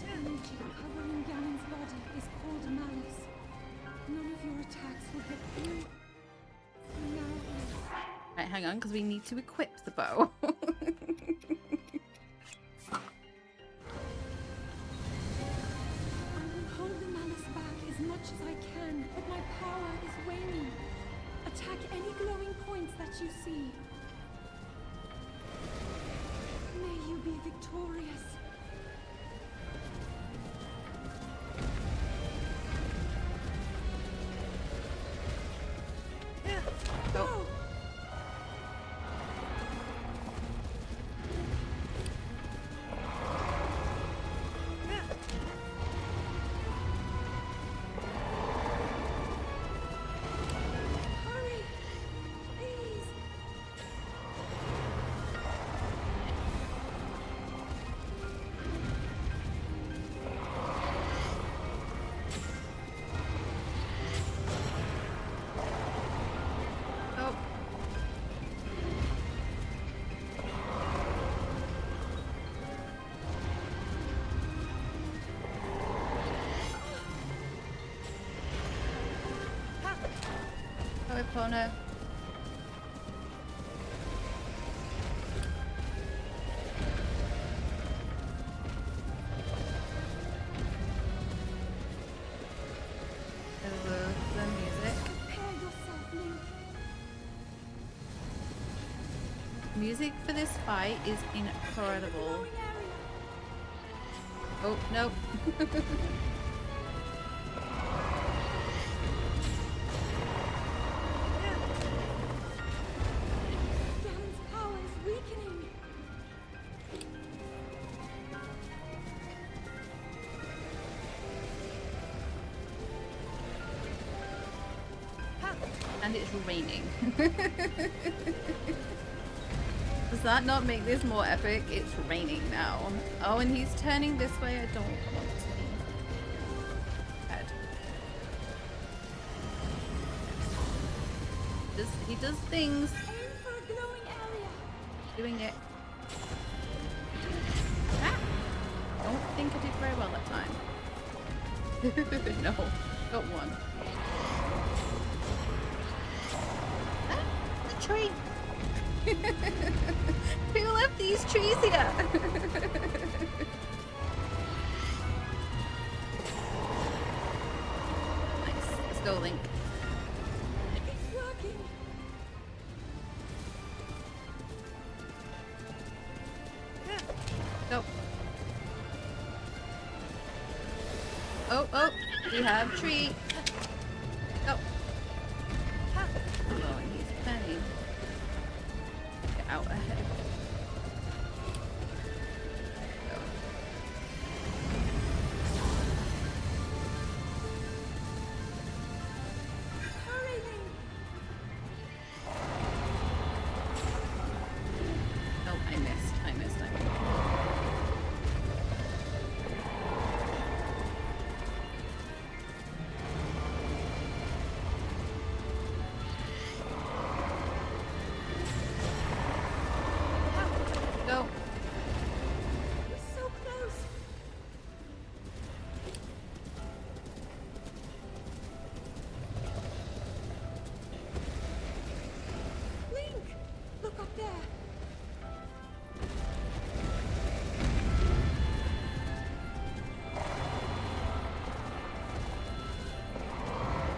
Energy covering Ganon's body is called malice. None of your attacks will hit through. For now, Right, hang on, because we need to equip the bow. I will hold the malice back as much as I can, but my power is waning. Attack any glowing points that you see. May you be victorious. Go. Hurry! Please! Oh. Go, Epona. The music. Prepare yourself, Link. Music for this fight is incredible. Glowing area. Oh, no. Ganon's power is weakening. And it's raining. Does that not make this more epic? It's raining now. Oh, and he's turning this way. I don't want to be. Bad. He does things. Aim for a glowing area. Doing it. Ah! Don't think I did very well that time. No, got one. Ah, the tree. Who left these trees here? Nice. Let's go, Link. It's working. Go. We have treat. Go. Oh, he's penny. Get out ahead. Go. Hurry, Link! Oh, I missed. Go. You're so close! Link! Look up there!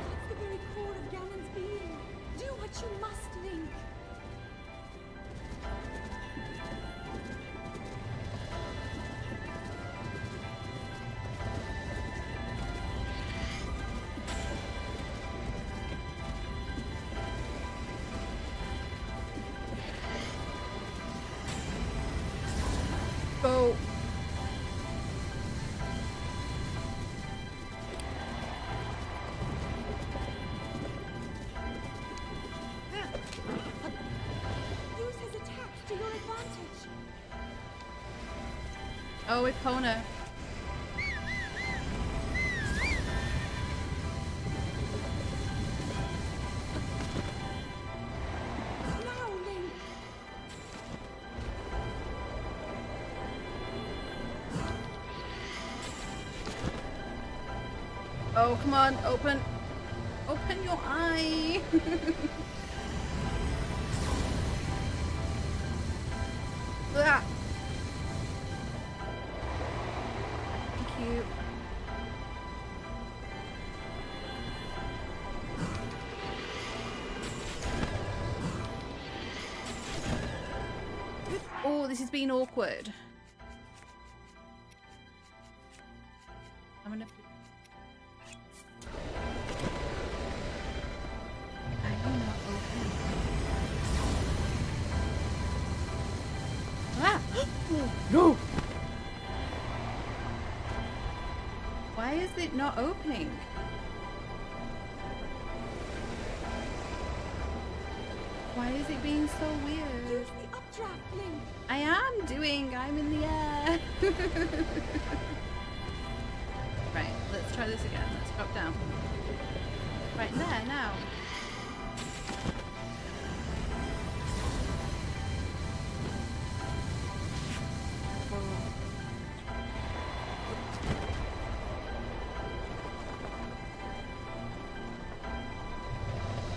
That's the very core of Ganon's being. Do what you must, Link! Go. Use his attacks to your advantage. Oh, Epona. Now, Link! Oh, come on, open your eye. Ah. Thank you. Oh, this has been awkward. I'm gonna. I am not open. Ah! No! Why is it not opening? Why is it being so weird? Use the updraft, Link! I am doing. I'm in the air. Right, let's try this again. Let's drop down. Right there now.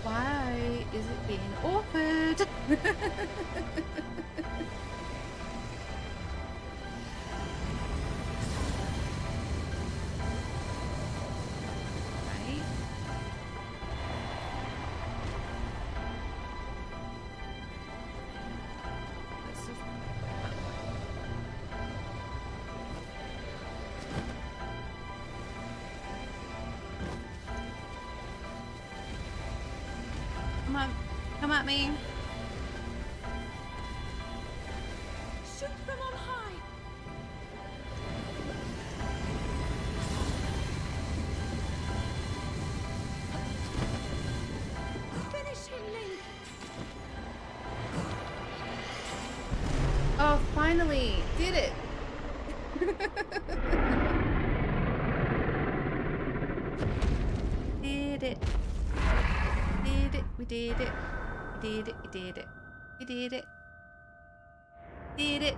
Why is it being awkward? Right? Let's just... Come on, come at me. Shoot from on high! Finish him, Link! Oh, finally! Did it! Did it. Did it. We did it. We did it. We did it. We did it. Did it.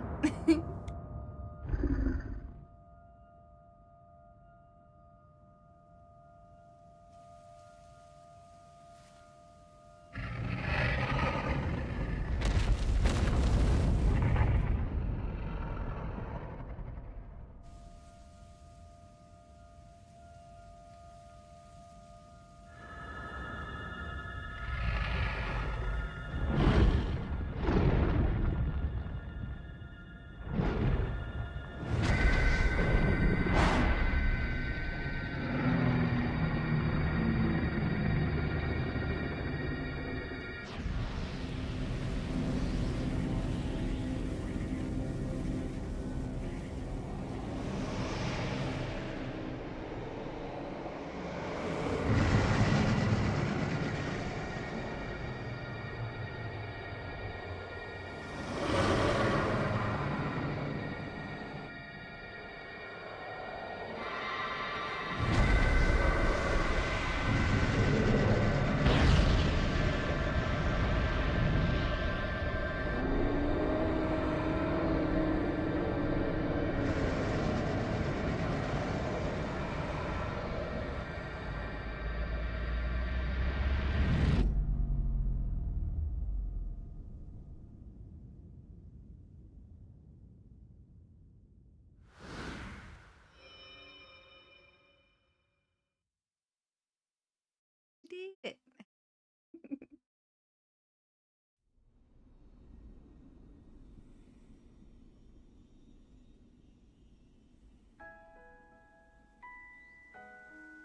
appreciate it.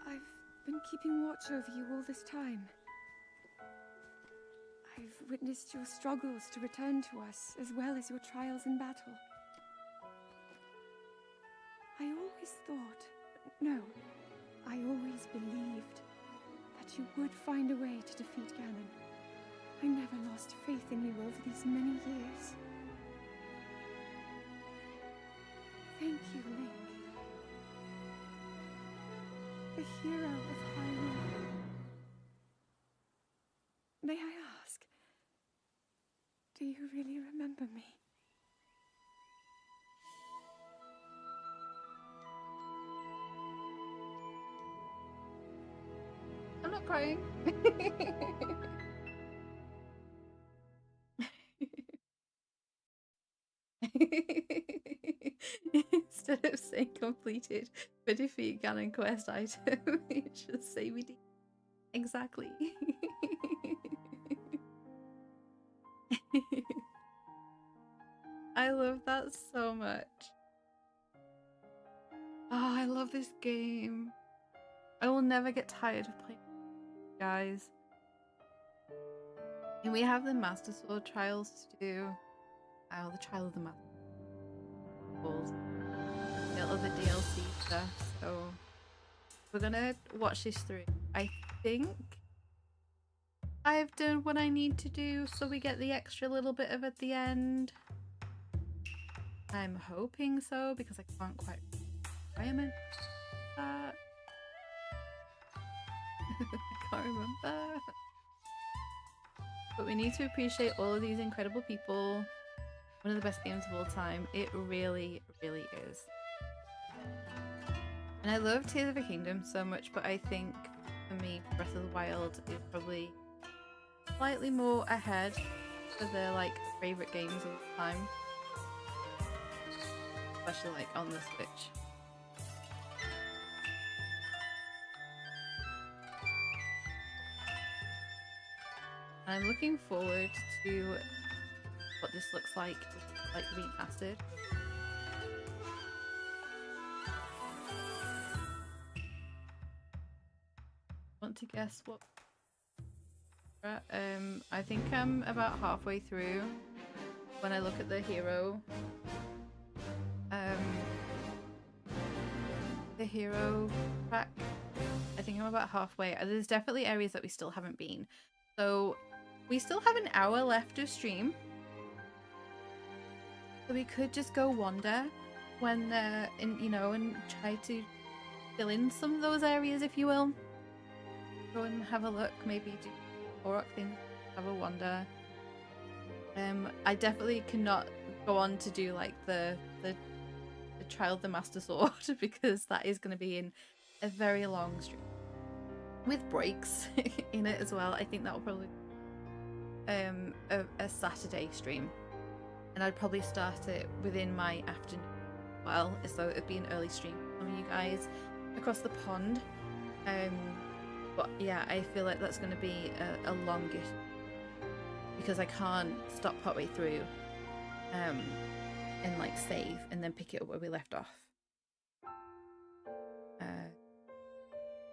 I've been keeping watch over you all this time. I've witnessed your struggles to return to us, as well as your trials in battle. I always thought, no, I always believed that you would find a way to defeat Ganon. I never lost faith in you over these many years. Thank you, Link. The hero of Hyrule. May I ask, do you really remember me? I'm not crying. Instead of saying completed for defeat Ganon quest item, it should say we did. Exactly. I love that so much. Oh, I love this game. I will never get tired of playing, guys. And we have the Master Sword trials to do. Oh, the trial of the Master Sword. The other DLC stuff. So we're gonna watch this through. I think I've done what I need to do, so we get the extra little bit of at the end. I'm hoping so, because I can't quite remember that. I can't remember. But we need to appreciate all of these incredible people. One of the best games of all time. It really, really is. And I love Tears of the Kingdom so much, but I think for me, Breath of the Wild is probably slightly more ahead for the like favorite games of all time. Especially like on the Switch. I'm looking forward to what this looks like remastered. Want to guess what? I think I'm about halfway through when I look at the hero. The hero track. I think I'm about halfway. There's definitely areas that we still haven't been. So we still have an hour left of stream. So we could just go wander when and try to fill in some of those areas, if you will. Go and have a look, maybe do Korok things, have a wander. I definitely cannot go on to do like the trial of the Master Sword because that is going to be in a very long stream with breaks in it as well. I think that will probably a Saturday stream, and I'd probably start it within my afternoon as well, so it'd be an early stream for some of you guys across the pond. But yeah, I feel like that's going to be a longish because I can't stop partway through and like save and then pick it up where we left off.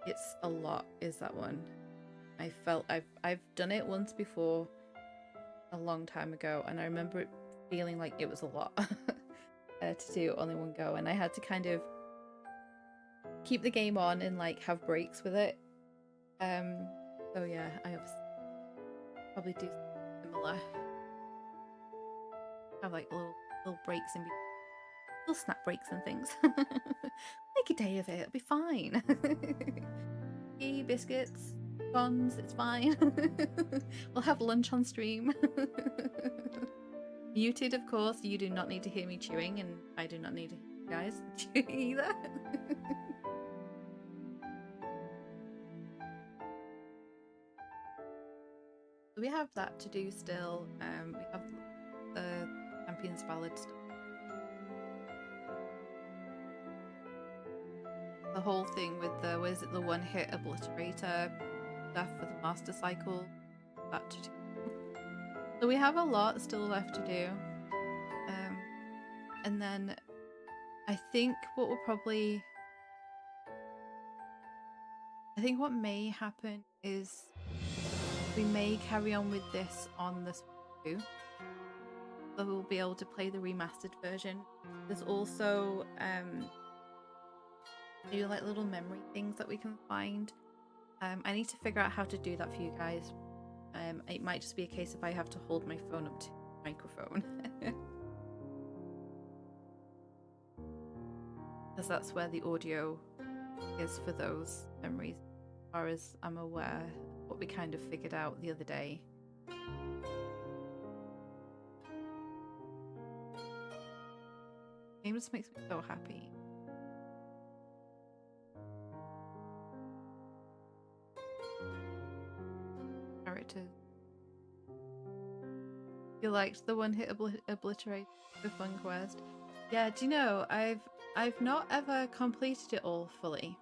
It's a lot, is that one. I felt I've done it once before a long time ago, and I remember it feeling like it was a lot to do only one go, and I had to kind of keep the game on and like have breaks with it. So yeah, I probably do similar. Have like little breaks in between. Little snack breaks and things. Make a day of it, it'll be fine. Tea, biscuits, buns, it's fine. We'll have lunch on stream. Muted, of course. You do not need to hear me chewing, and I do not need to hear you guys chewing either. So we have that to do still. We have the Champion's Ballad stuff. The whole thing with the, what is it, the one-hit obliterator stuff for the master cycle. That to do. So we have a lot still left to do. And then I think what may happen is we may carry on with this on this too. So we'll be able to play the remastered version. There's also maybe like little memory things that we can find. I need to figure out how to do that for you guys. It might just be a case if I have to hold my phone up to the microphone. Because that's where the audio is for those memories, as far as I'm aware, what we kind of figured out the other day. Game just makes me so happy. Characters. You liked the one hit obliterate the fun quest? Yeah, do you know, I've not ever completed it all fully.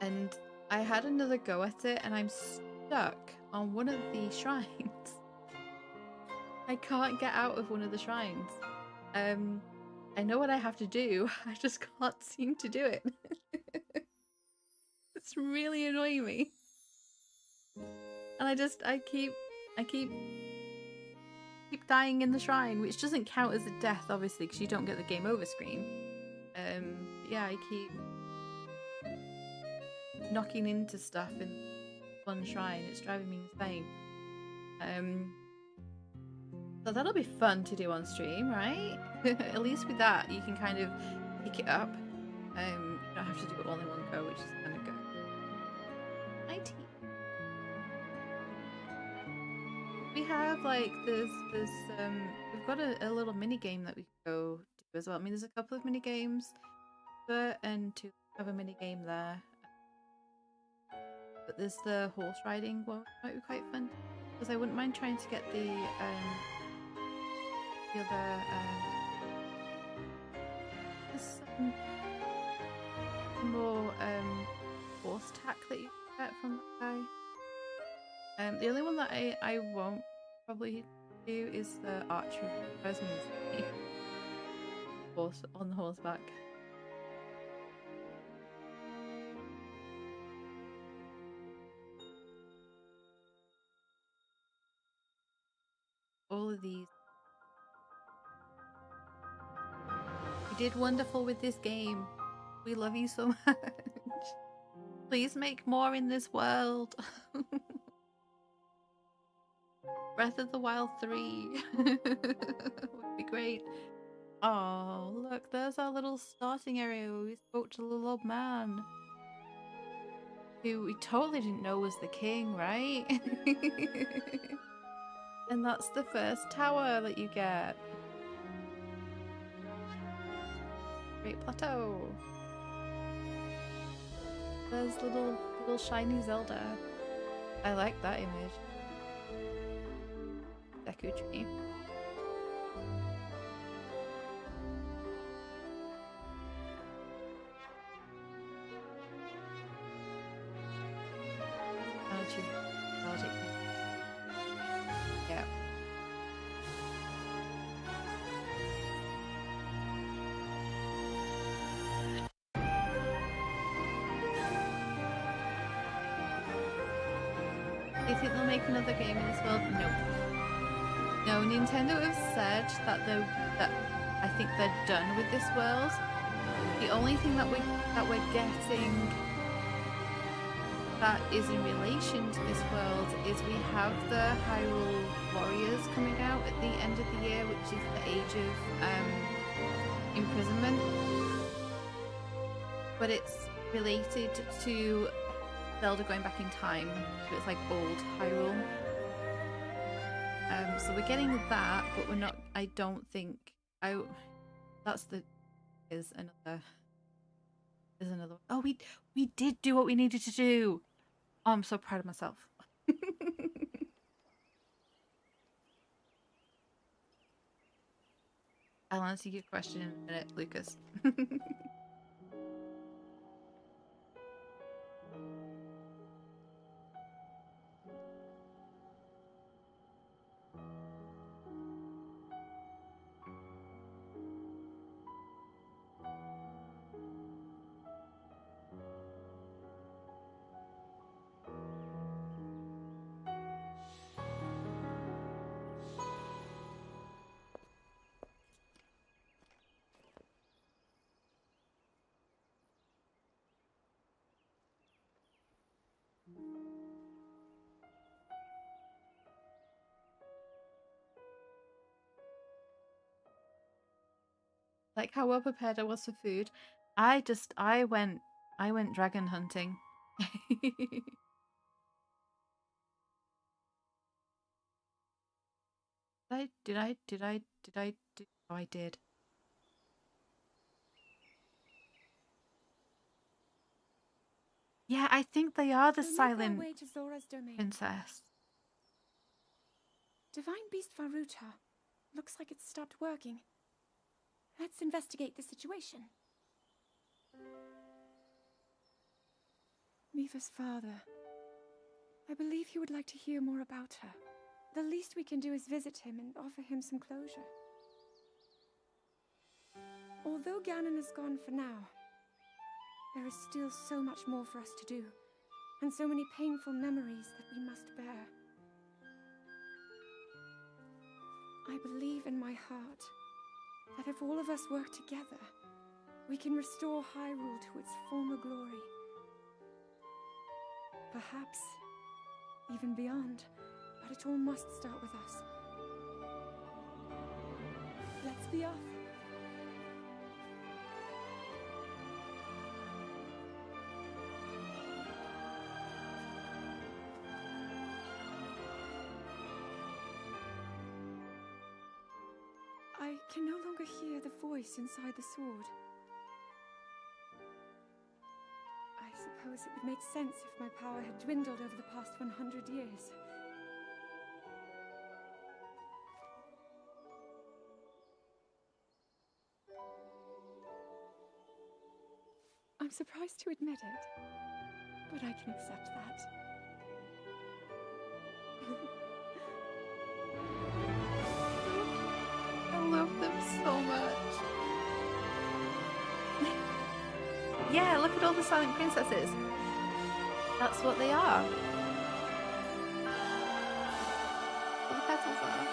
And I had another go at it and I'm stuck on one of the shrines. I can't get out of one of the shrines. I know what I have to do, I just can't seem to do it. It's really annoying me. And I keep dying in the shrine, which doesn't count as a death, obviously, because you don't get the game over screen. Yeah, I keep knocking into stuff in one shrine. It's driving me insane. So that'll be fun to do on stream, right? At least with that, you can kind of pick it up. You don't have to do it all in one go, which is kind of good. 19. We have like we've got a little mini game that we can go do as well. I mean, there's a couple of mini games, and to have a mini game there. But there's the horse riding one, might be quite fun, because I wouldn't mind trying to get the other there's some more horse tack that you get from that guy. The only one that I won't probably do is the archery. Horse on the horseback. All of these. You did wonderful with this game. We love you so much. Please make more in this world. Breath of the Wild 3 would be great. Oh, look, there's our little starting area where we spoke to the little old man. Who we totally didn't know was the king, right? And that's the first tower that you get. Great Plateau. There's little shiny Zelda. I like that image. Deku tree. Logic. Yeah. Do you think they'll make another game in this world? Nope. No, Nintendo have said that I think they're done with this world. The only thing that we're getting that is in relation to this world is we have the Hyrule Warriors coming out at the end of the year, which is the Age of Imprisonment. But it's related to Zelda going back in time, so it's like old Hyrule. So we're getting that, but we're not. I don't think. That's the. Is another. Oh, we did do what we needed to do. Oh, I'm so proud of myself. I'll answer your question in a minute, Lucas. Like how well prepared I was for food. I went dragon hunting. Oh, I did. Yeah, I think they are the We'll make our silent way to Zora's domain. princess. Divine Beast Varuta. Looks like it's stopped working. Let's investigate the situation. Miva's father. I believe he would like to hear more about her. The least we can do is visit him and offer him some closure. Although Ganon is gone for now, there is still so much more for us to do, and so many painful memories that we must bear. I believe in my heart that if all of us work together, we can restore Hyrule to its former glory. Perhaps even beyond, but it all must start with us. Let's be off. I can no longer hear the voice inside the sword. I suppose it would make sense if my power had dwindled over the past 100 years. I'm surprised to admit it, but I can accept that. I love them so much. Yeah, look at all the silent princesses. That's what they are. All the petals are.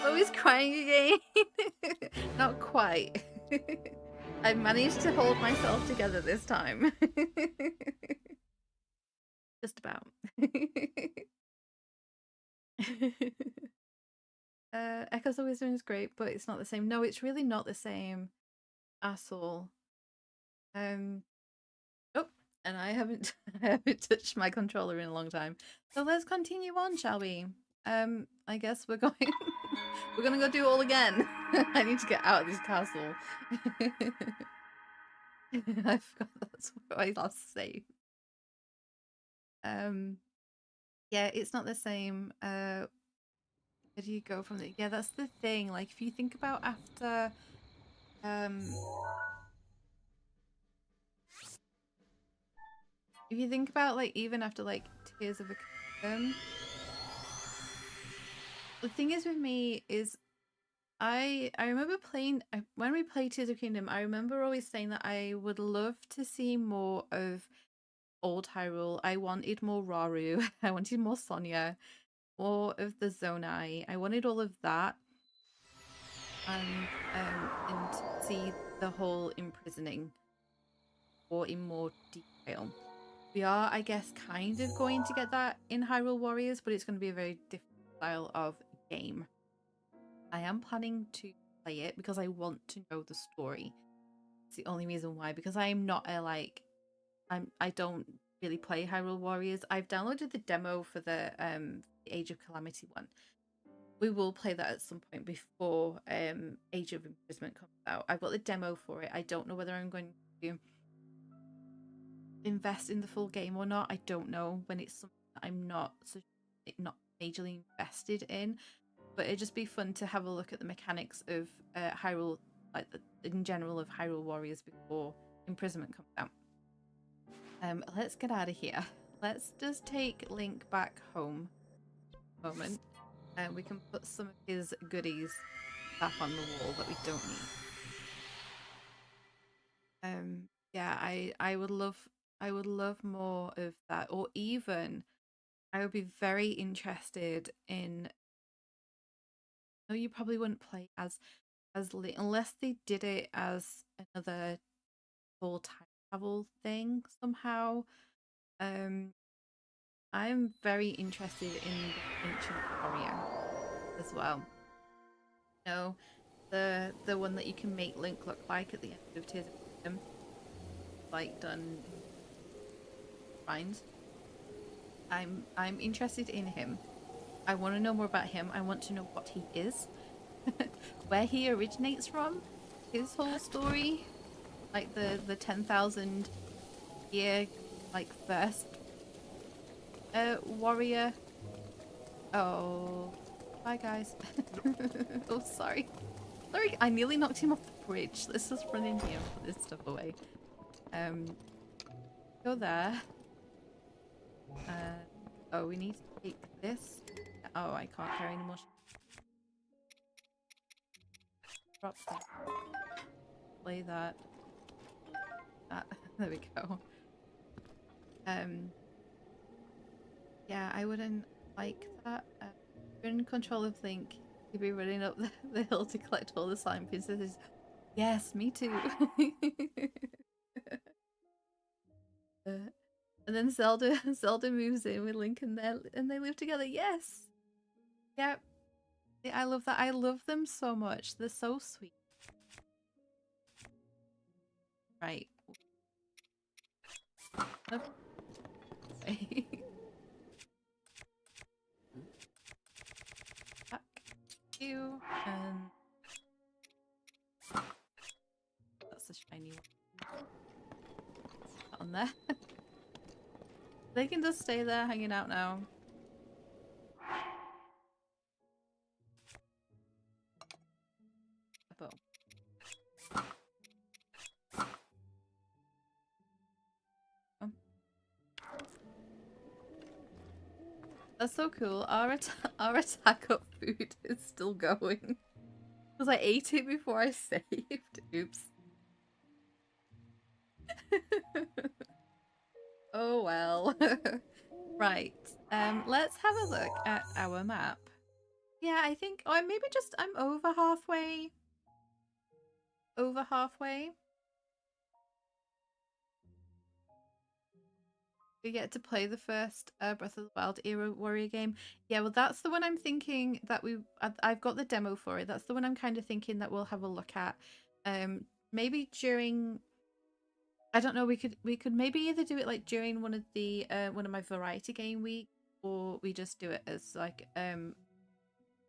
Oh, he's crying again. Not quite. I managed to hold myself together this time. Just about. Echoes of Wisdom is great, but it's not the same. No, it's really not the same at all. Oh, and I haven't I haven't touched my controller in a long time. So let's continue on, shall we? I guess we're going we're gonna go do all again. I need to get out of this castle. I forgot that's where I last saved. Yeah, it's not the same. Where do you go from there? Yeah, that's the thing. Like if you think about after if you think about like even after like Tears of a Kingdom, the thing is with me is I remember playing when we played Tears of Kingdom. I remember always saying that I would love to see more of old Hyrule. I wanted more Rauru. I wanted more Sonia, more of the Zonai. I wanted all of that, and see the whole imprisoning or in more detail. We are, I guess, kind of going to get that in Hyrule Warriors, but it's going to be a very different style of game. I am planning to play it because I want to know the story. It's the only reason why, because I'm not a I don't really play Hyrule Warriors. I've downloaded the demo for the Age of Calamity one. We will play that at some point before Age of Imprisonment comes out. I've got the demo for it. I don't know whether I'm going to invest in the full game or not. I don't know when it's something that I'm not majorly invested in. But it'd just be fun to have a look at the mechanics of Hyrule, like in general of Hyrule Warriors before Imprisonment comes out. Let's get out of here. Let's just take Link back home a moment. And we can put some of his goodies back on the wall that we don't need. Yeah, I would love more of that, or even I would be very interested in. No, you probably wouldn't play as Link unless they did it as another full time travel thing somehow. I'm very interested in the Ancient Warrior as well. You know, the one that you can make Link look like at the end of Tears of the Kingdom, like done shrines. I'm interested in him. I want to know more about him. I want to know what he is, where he originates from, his whole story, like the 10,000 year like first warrior. Oh, bye guys. Oh, sorry. Sorry, I nearly knocked him off the bridge. Let's just run in here and put this stuff away. Go there. Oh, we need to take this. Oh, I can't carry any more. Drop that. Play that. There we go. Yeah, I wouldn't like that. You're in control of Link. You'd be running up the hill to collect all the slime princesses. Yes, me too. And then Zelda moves in with Link and they live together. Yes. Yep. Yeah, I love that. I love them so much. They're so sweet. Right. Okay. Back you and that's a shiny one. Put on there. They can just stay there hanging out now. Boom. That's so cool. Our attack up food is still going. Because I ate it before I saved. Oops. Oh well. Right. Let's have a look at our map. Yeah, I think maybe just I'm over halfway. Over halfway. We get to play the first Breath of the Wild era warrior game. Yeah, well that's the one I'm thinking that I've got the demo for it. That's the one I'm kind of thinking that we'll have a look at. Maybe during, I don't know, we could maybe either do it like during one of my variety game week, or we just do it as like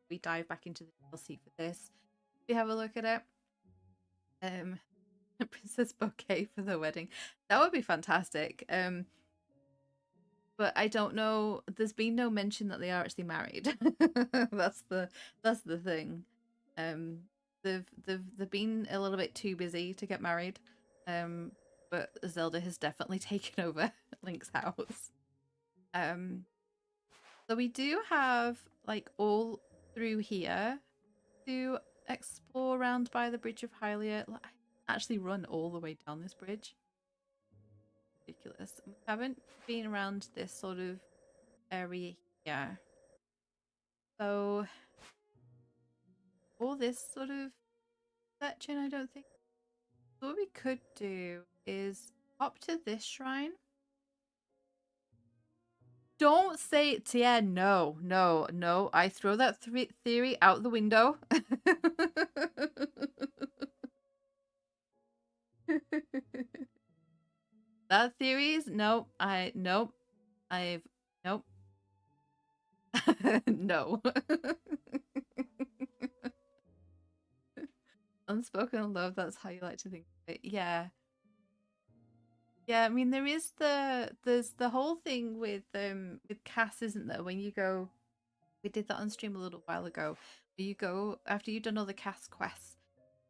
we dive back into the DLC for this. We have a look at it. Princess bouquet for the wedding. That would be fantastic. But I don't know. There's been no mention that they are actually married. That's the thing. They've been a little bit too busy to get married. But Zelda has definitely taken over Link's house. So we do have like all through here to explore around by the Bridge of Hylia. I actually run all the way down this bridge. Ridiculous. We haven't been around this sort of area here. So all this sort of section, I don't think. So what we could do is hop to this shrine. Don't say it, yeah, no. I throw that theory out the window. That theory is nope. Nope. No. Unspoken love, that's how you like to think of it. Yeah. Yeah, I mean there's the whole thing with Cass, isn't there? When you go, we did that on stream a little while ago. Where you go after you've done all the Cass quests,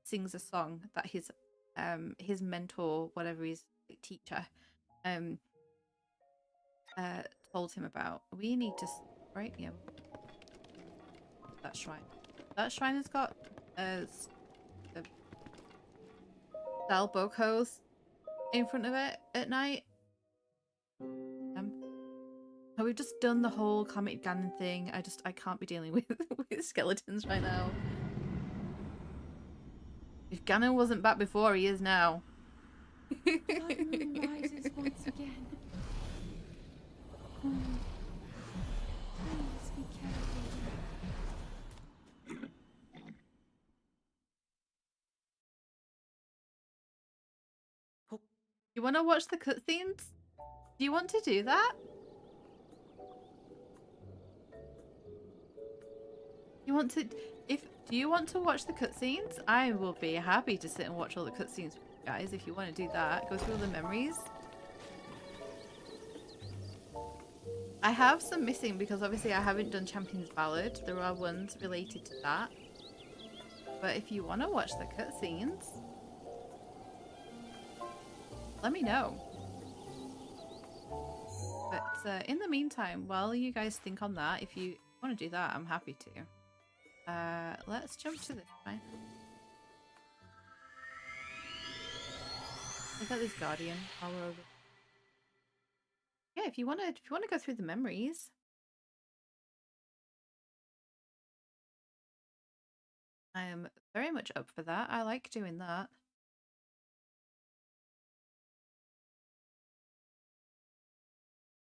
sings a song that his mentor, whatever his teacher, told him about. We need to right, yeah. That shrine. That shrine has got Dal Bokos in front of it at night. We've just done the whole Calamity Ganon thing. I can't be dealing with skeletons right now. If Ganon wasn't back before, he is now. Blood moon rises once again. Please be careful. You want to watch the cutscenes? Do you want to do that? You want to... Do you want to watch the cutscenes? I will be happy to sit and watch all the cutscenes with you guys if you want to do that. Go through all the memories. I have some missing because obviously I haven't done Champion's Ballad. There are ones related to that. But if you want to watch the cutscenes, let me know. But in the meantime, while you guys think on that, if you want to do that, I'm happy to. Let's jump to this one. Look at this Guardian while we're over. Yeah, if you wanna go through the memories. I am very much up for that. I like doing that.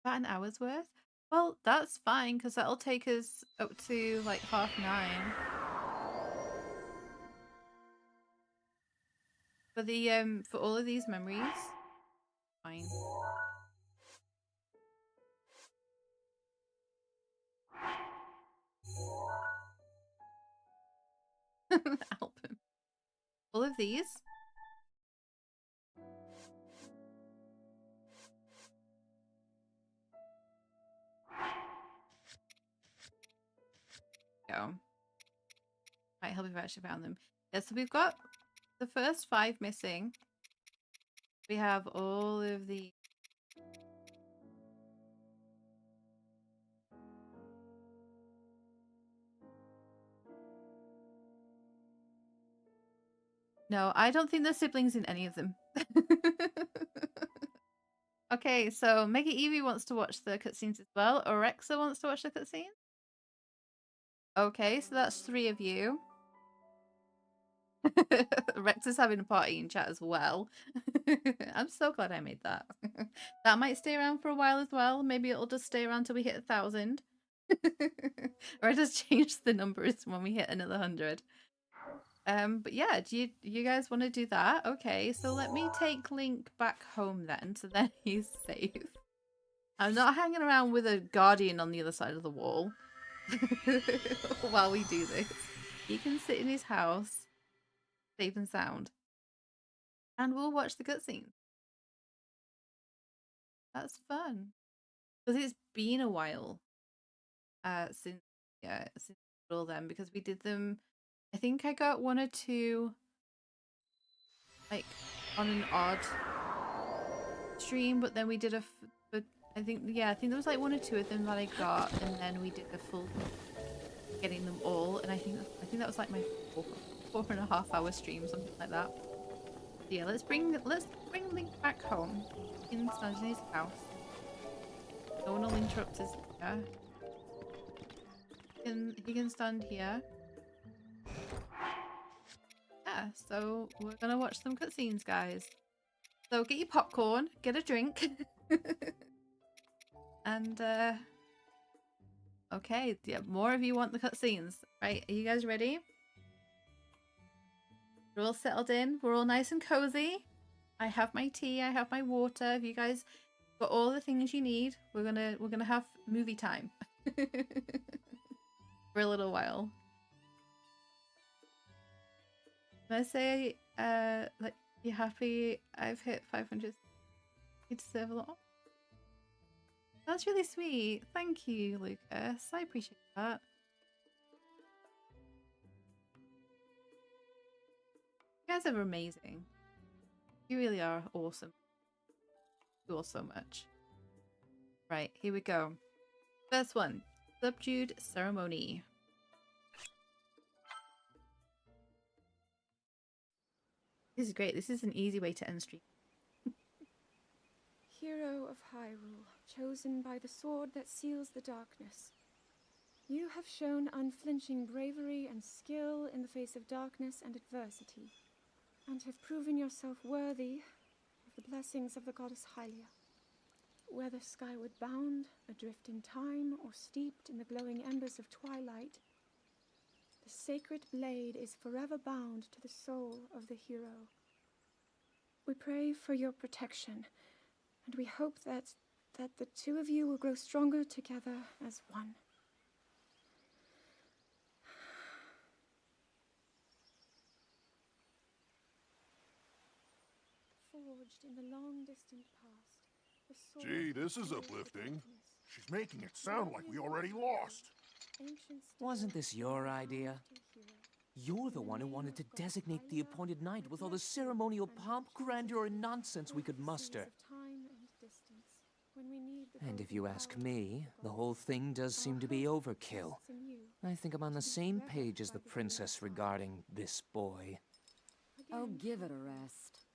About an hour's worth? Well, that's fine because that'll take us up to like 9:30. For the for all of these memories. Fine. Album. All of these. Go. Might help if I actually found them. Yeah, so we've got the first 5 missing. We have all of the... No, I don't think there's siblings in any of them. Okay, so Mega Evie wants to watch the cutscenes as well. Orexa wants to watch the cutscenes. Okay, so that's 3 of you. Rex is having a party in chat as well. I'm so glad I made that. That might stay around for a while as well. Maybe it'll just stay around till we hit 1,000. Or I just change the numbers when we hit another 100. But yeah, do you guys want to do that? Okay, so let me take Link back home then, so then he's safe. I'm not hanging around with a guardian on the other side of the wall while we do this. He can sit in his house, safe and sound, and we'll watch the cutscenes. That's fun because it's been a while since all them, because we did them. I think I got 1 or 2 like on an odd stream, but then we did I think there was like 1 or 2 of them that I got, and then we did the full getting them all, and I think that was like my 4.5 hour stream, something like that. So yeah, let's bring Link back home. He can stand in his house. No one will interrupt us here. He can stand here. Yeah, so we're gonna watch some cutscenes, guys. So get your popcorn, get a drink. And okay, yeah, more of you want the cutscenes. Right, are you guys ready? We're all settled in, we're all nice and cozy. I have my tea, I have my water. If you guys got all the things you need, we're gonna have movie time. For a little while. Can I say like, you happy I've hit 500? You deserve a lot. That's really sweet. Thank you, Lucas. I appreciate that. You guys are amazing. You really are awesome. You all so much. Right, here we go. First one, Subdued Ceremony. This is great. This is an easy way to end stream. Hero of Hyrule, chosen by the sword that seals the darkness. You have shown unflinching bravery and skill in the face of darkness and adversity, and have proven yourself worthy of the blessings of the goddess Hylia. Whether skyward bound, adrift in time, or steeped in the glowing embers of twilight, the sacred blade is forever bound to the soul of the hero. We pray for your protection, and we hope that the two of you will grow stronger together as one. Forged in the long distant past, the sword Gee, this is of uplifting. darkness. She's making it sound like we already lost. Ancient Wasn't stories this your of a idea? mighty hero. You're the one who wanted to designate the appointed night with all the ceremonial pomp, grandeur, and nonsense we could muster. And if you ask me, the whole thing does seem to be overkill. I think I'm on the same page as the princess regarding this boy. Oh, give it a rest.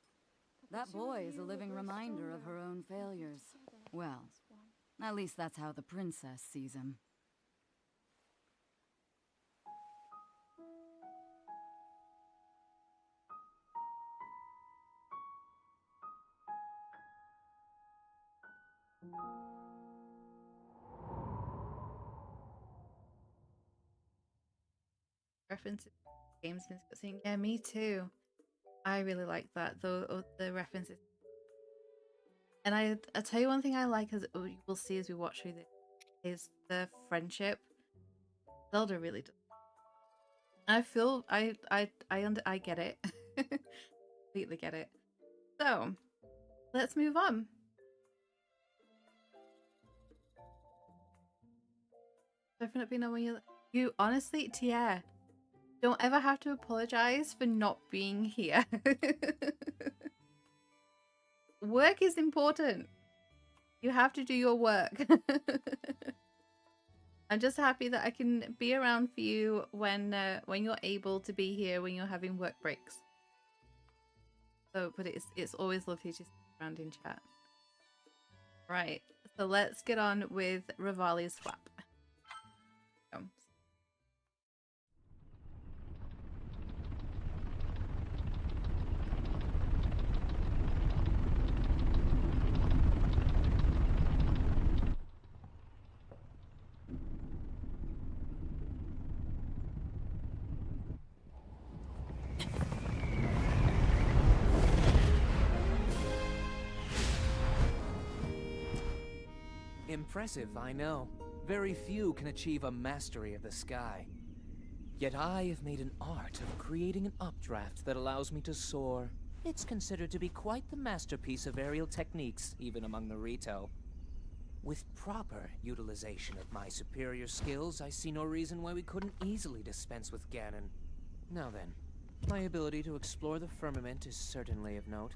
That boy is a living reminder of her own failures. Well, at least that's how the princess sees him. References games and cutscene. Yeah, me too. I really like that, though, the references. And I tell you one thing I like, as we'll see as we watch through this, is the friendship. Zelda really does. I feel I get it. Completely get it. So let's move on. Definitely know when you honestly, Tia, don't ever have to apologize for not being here. Work is important. You have to do your work. I'm just happy that I can be around for you when you're able to be here, when you're having work breaks. So, but it's always lovely to sit around in chat. Right, so let's get on with Rivali's swap. Impressive, I know. Very few can achieve a mastery of the sky. Yet I have made an art of creating an updraft that allows me to soar. It's considered to be quite the masterpiece of aerial techniques, even among the Rito. With proper utilization of my superior skills, I see no reason why we couldn't easily dispense with Ganon. Now then, my ability to explore the firmament is certainly of note.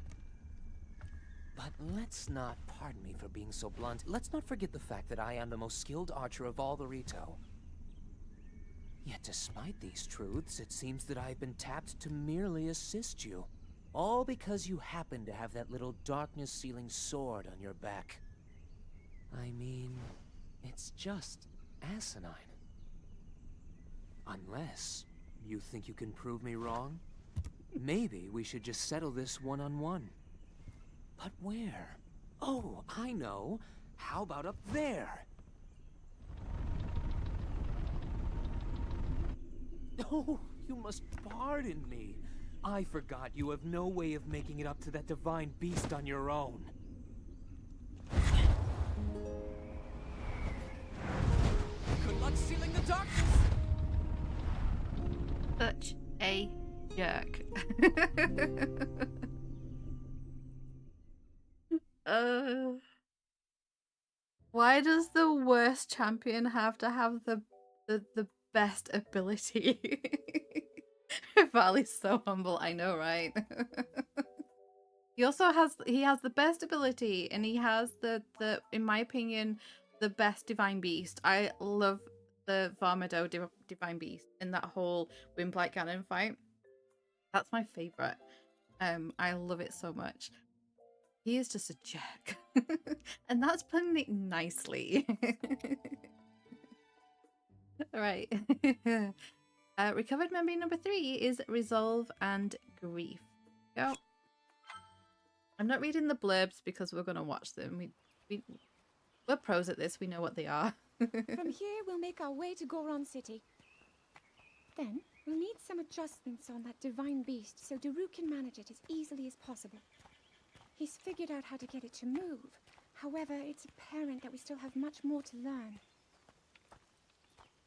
But let's not, pardon me for being so blunt, let's not forget the fact that I am the most skilled archer of all the Rito. Yet despite these truths, it seems that I've been tapped to merely assist you. All because you happen to have that little darkness-sealing sword on your back. I mean, it's just asinine. Unless you think you can prove me wrong? Maybe we should just settle this one-on-one. But where? Oh, I know. How about up there? Oh, you must pardon me. I forgot you have no way of making it up to that divine beast on your own. Good luck sealing the darkness! Such a jerk. Why does the worst champion have to have the best ability? Valley's so humble, I know, right? He also has the best ability, and he has the in my opinion, the best divine beast. I love the Varmado divine beast in that whole Windblight Ganon fight. That's my favorite. I love it so much. He is just a jerk. And that's putting it nicely. Alright. Recovered memory number 3 is resolve and grief. Go. I'm not reading the blurbs because we're going to watch them. We're pros at this. We know what they are. From here, we'll make our way to Goron City. Then, we'll need some adjustments on that divine beast so Daru can manage it as easily as possible. He's figured out how to get it to move. However, it's apparent that we still have much more to learn.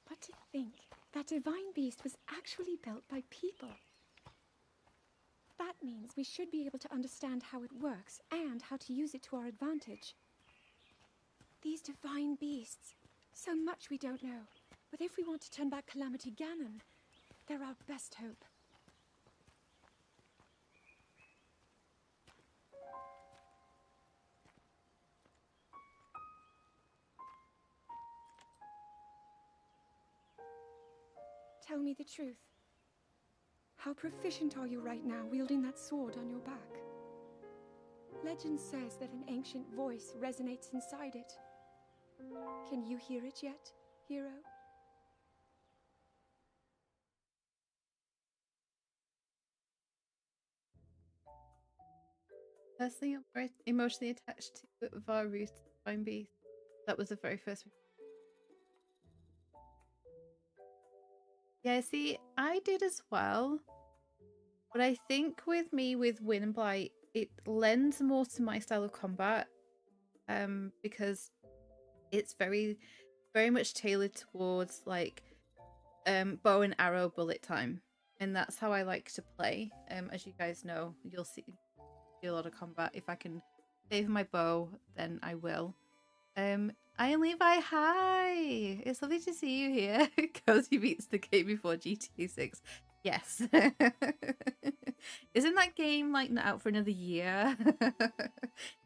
But to think that divine beast was actually built by people. That means we should be able to understand how it works and how to use it to our advantage. These divine beasts, so much we don't know. But if we want to turn back Calamity Ganon, they're our best hope. Tell me the truth. How proficient are you right now wielding that sword on your back? Legend says that an ancient voice resonates inside it. Can you hear it yet, hero? Personally, I'm very emotionally attached to Varus, the Divine Beast. That was the very first one. Yeah, see, I did as well. But I think with me, with Wind and Blight, it lends more to my style of combat. Because it's very much tailored towards like bow and arrow bullet time. And that's how I like to play. As you guys know, you'll see a lot of combat. If I can save my bow, then I will. I Levi, hi! It's lovely to see you here. Cosy beats the game before GTA 6. Yes. Isn't that game like not out for another year?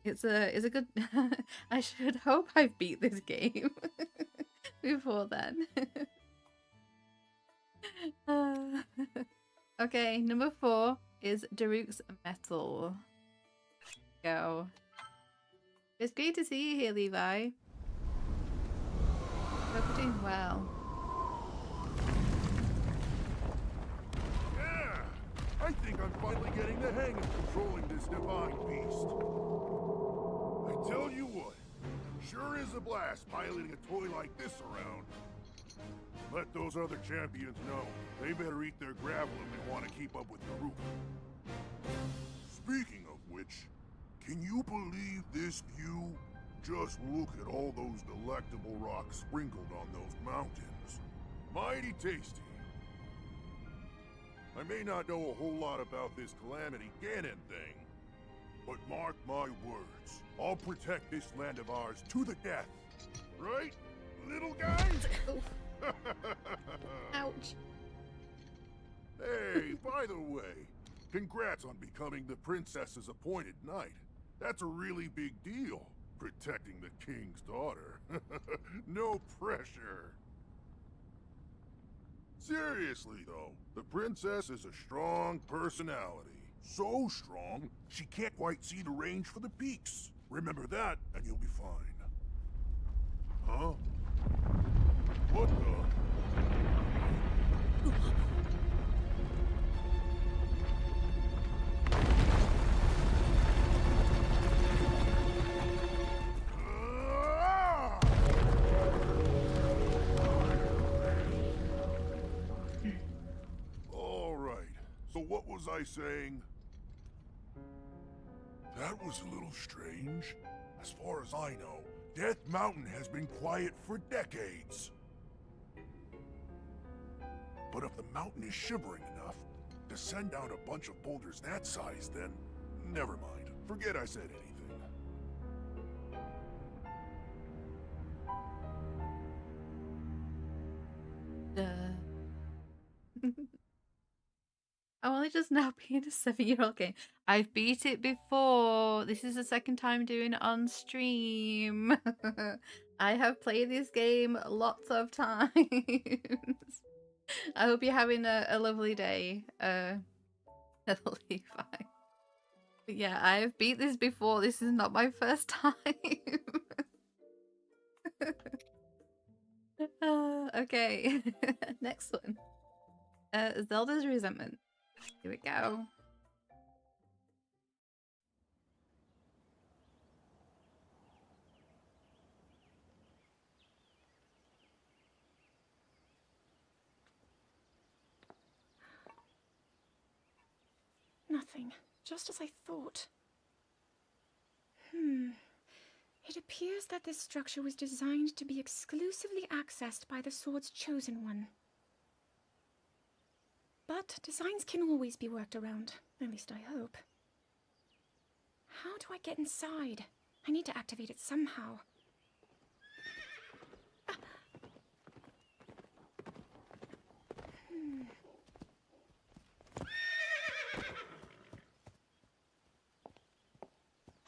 It's a good I should hope I've beat this game before then. Okay, number 4 is Daruk's Metal. Go. It's great to see you here, Levi. Hope you're doing well. Yeah! I think I'm finally getting the hang of controlling this divine beast. I tell you what, sure is a blast piloting a toy like this around. Let those other champions know. They better eat their gravel if they want to keep up with the group. Speaking of which, can you believe this view? Just look at all those delectable rocks sprinkled on those mountains. Mighty tasty. I may not know a whole lot about this Calamity Ganon thing, but mark my words, I'll protect this land of ours to the death. Right, little guy? Ouch. Hey, by the way, congrats on becoming the princess's appointed knight. That's a really big deal, protecting the king's daughter. No pressure. Seriously, though, the princess is a strong personality. So strong, she can't quite see the range for the peaks. Remember that, and you'll be fine. Huh? What the? So what was I saying? That was a little strange. As far as I know, Death Mountain has been quiet for decades. But if the mountain is shivering enough to send down a bunch of boulders that size, then never mind. Forget I said anything. I'm only just now being a 7-year-old game. I've beat it before. This is the second time doing it on stream. I have played this game lots of times. I hope you're having a lovely day. It'll be fine. But yeah, I have beat this before. This is not my first time. Okay, next one. Zelda's Resentment. Here we go. Nothing. Just as I thought. It appears that this structure was designed to be exclusively accessed by the sword's chosen one. But designs can always be worked around, at least I hope. How do I get inside? I need to activate it somehow.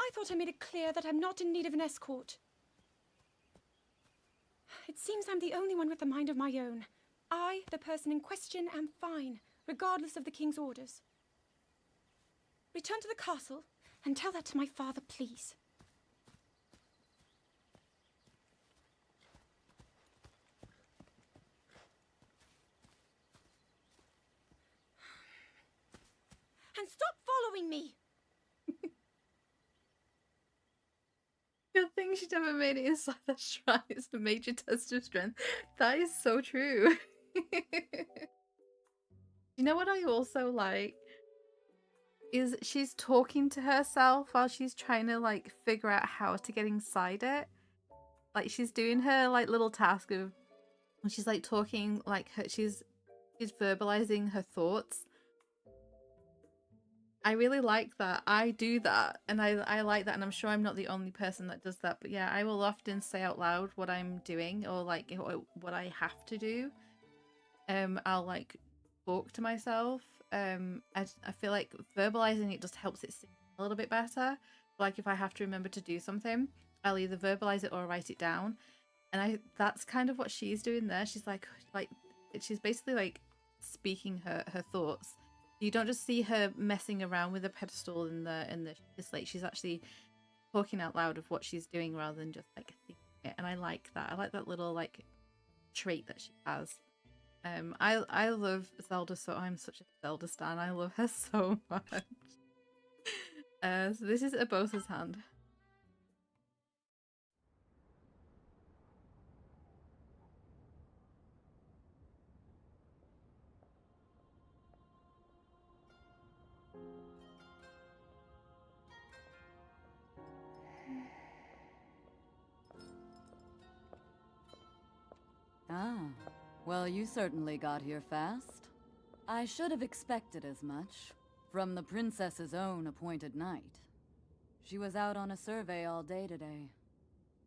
I thought I made it clear that I'm not in need of an escort. It seems I'm the only one with a mind of my own. I, the person in question, am fine, regardless of the king's orders. Return to the castle and tell that to my father, please. And stop following me! Good thing she never made it inside the shrine. It's a major test of strength. That is so true. You know what I also like? Is she's talking to herself while she's trying to like figure out how to get inside it. Like she's doing her like little task of when she's like talking like she's verbalizing her thoughts. I really like that. I do that, and I like that, and I'm sure I'm not the only person that does that. But yeah, I will often say out loud what I'm doing or like what I have to do. I'll like talk to myself. I feel like verbalizing it just helps it sink a little bit better. Like if I have to remember to do something, I'll either verbalize it or write it down. And that's kind of what she's doing there. She's like she's basically like speaking her thoughts. You don't just see her messing around with the pedestal in the slate. She's actually talking out loud of what she's doing rather than just like thinking it. And I like that. I like that little like trait that she has. I love Zelda, so I'm such a Zelda stan. I love her so much. So this is Urbosa's hand. Ah, well, you certainly got here fast. I should have expected as much, from the princess's own appointed knight. She was out on a survey all day today.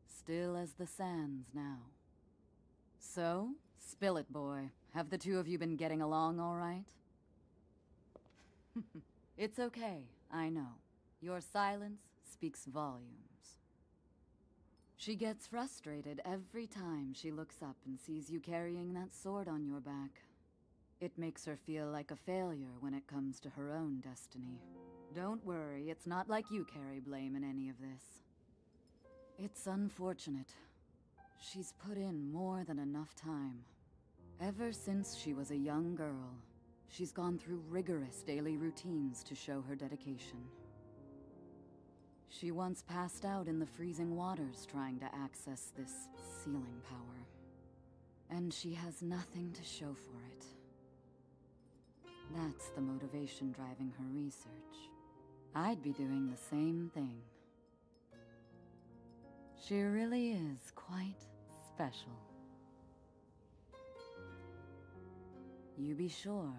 Still as the sands now. So, spill it, boy. Have the two of you been getting along all right? It's okay, I know. Your silence speaks volumes. She gets frustrated every time she looks up and sees you carrying that sword on your back. It makes her feel like a failure when it comes to her own destiny. Don't worry, it's not like you carry blame in any of this. It's unfortunate. She's put in more than enough time. Ever since she was a young girl, she's gone through rigorous daily routines to show her dedication. She once passed out in the freezing waters trying to access this sealing power. And she has nothing to show for it. That's the motivation driving her research. I'd be doing the same thing. She really is quite special. You be sure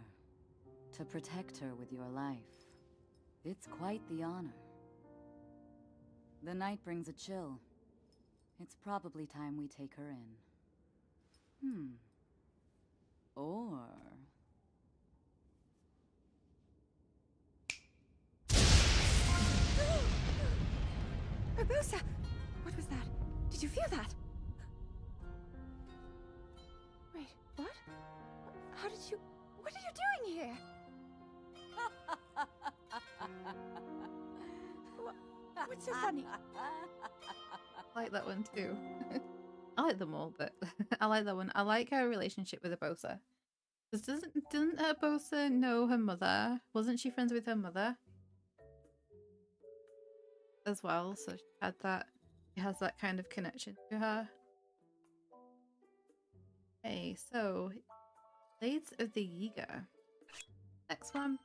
to protect her with your life. It's quite the honor. The night brings a chill. It's probably time we take her in. Or... Urbosa! What was that? Did you feel that? Wait, what? How did you... What are you doing here? What's so funny? I like that one too. I like them all, but I like that one. I like her relationship with Urbosa. Because didn't Urbosa know her mother? Wasn't she friends with her mother as well? So she has that kind of connection to her. Okay, so Blades of the Yiga. Next one.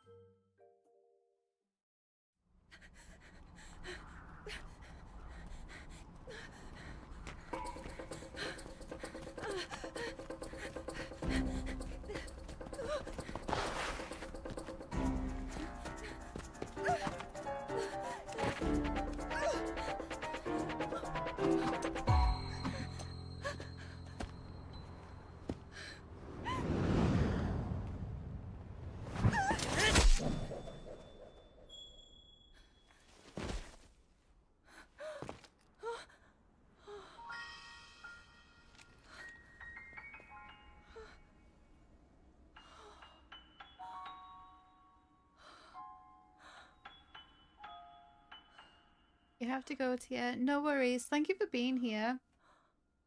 You have to go to, yeah, no worries. Thank you for being here.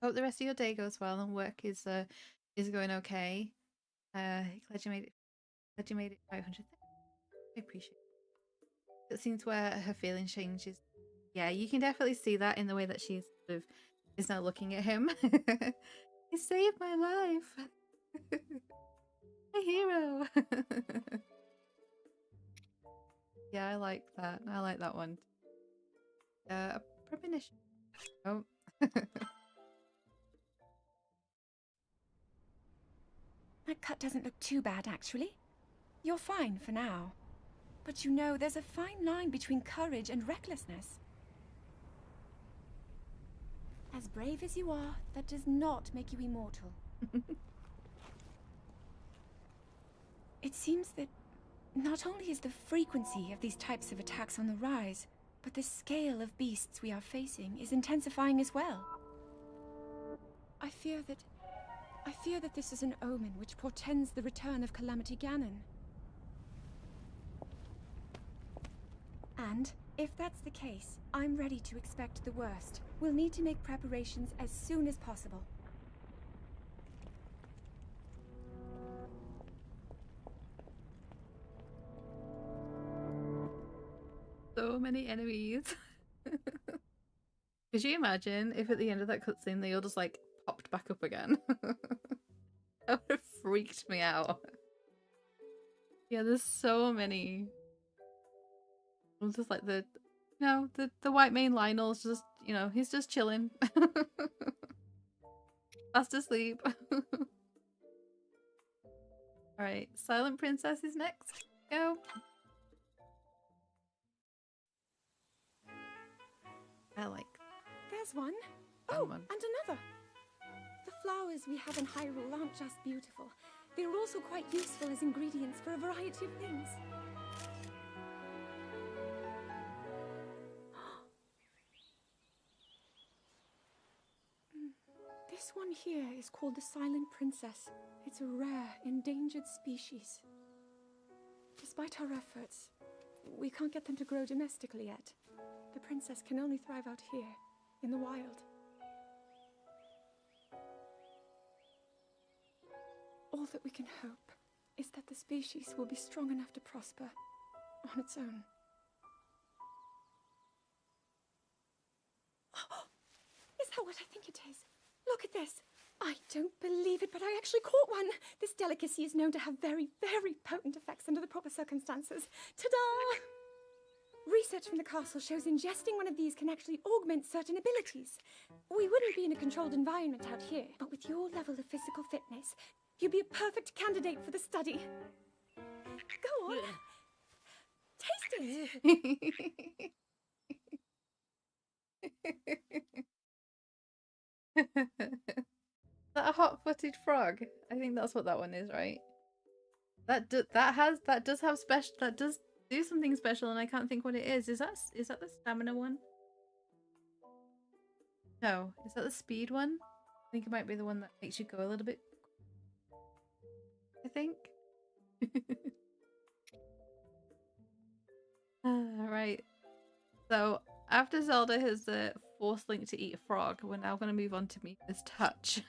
Hope the rest of your day goes well and work is going okay. Glad you made it. Glad you made it 500. I appreciate it. It seems where her feeling changes. Yeah, you can definitely see that in the way that she's sort of is now looking at him. He saved my life. A hero. Yeah, I like that. I like that one. A premonition. Oh. That cut doesn't look too bad, actually. You're fine for now. But you know, there's a fine line between courage and recklessness. As brave as you are, that does not make you immortal. It seems that not only is the frequency of these types of attacks on the rise, but the scale of beasts we are facing is intensifying as well. I fear that this is an omen which portends the return of Calamity Ganon. And if that's the case, I'm ready to expect the worst. We'll need to make preparations as soon as possible. So many enemies. Could you imagine if at the end of that cutscene they all just like popped back up again? That would have freaked me out. Yeah, there's so many. It was just like the white mane Lionel's just, you know, he's just chilling. Fast asleep. Alright, Silent Princess is next. Go. I like. There's one. Fun Oh, one. and another. The flowers we have in Hyrule aren't just beautiful. They're also quite useful as ingredients for a variety of things. This one here is called the Silent Princess. It's a rare, endangered species. Despite our efforts, we can't get them to grow domestically yet. The princess can only thrive out here, in the wild. All that we can hope is that the species will be strong enough to prosper on its own. Is that what I think it is? Look at this. I don't believe it, but I actually caught one. This delicacy is known to have very, very potent effects under the proper circumstances. Ta-da! Research from the castle shows ingesting one of these can actually augment certain abilities. We wouldn't be in a controlled environment out here, but with your level of physical fitness, you'd be a perfect candidate for the study. Go on. Taste it. Is that a hot-footed frog? I think that's what that one is, right? That does have special. That does do something special, and I can't think what it is. Is that the stamina one? No, is that the speed one? I think it might be the one that makes you go a little bit. I think. Right. So after Zelda has forced Link to eat a frog, we're now going to move on to Mika's touch.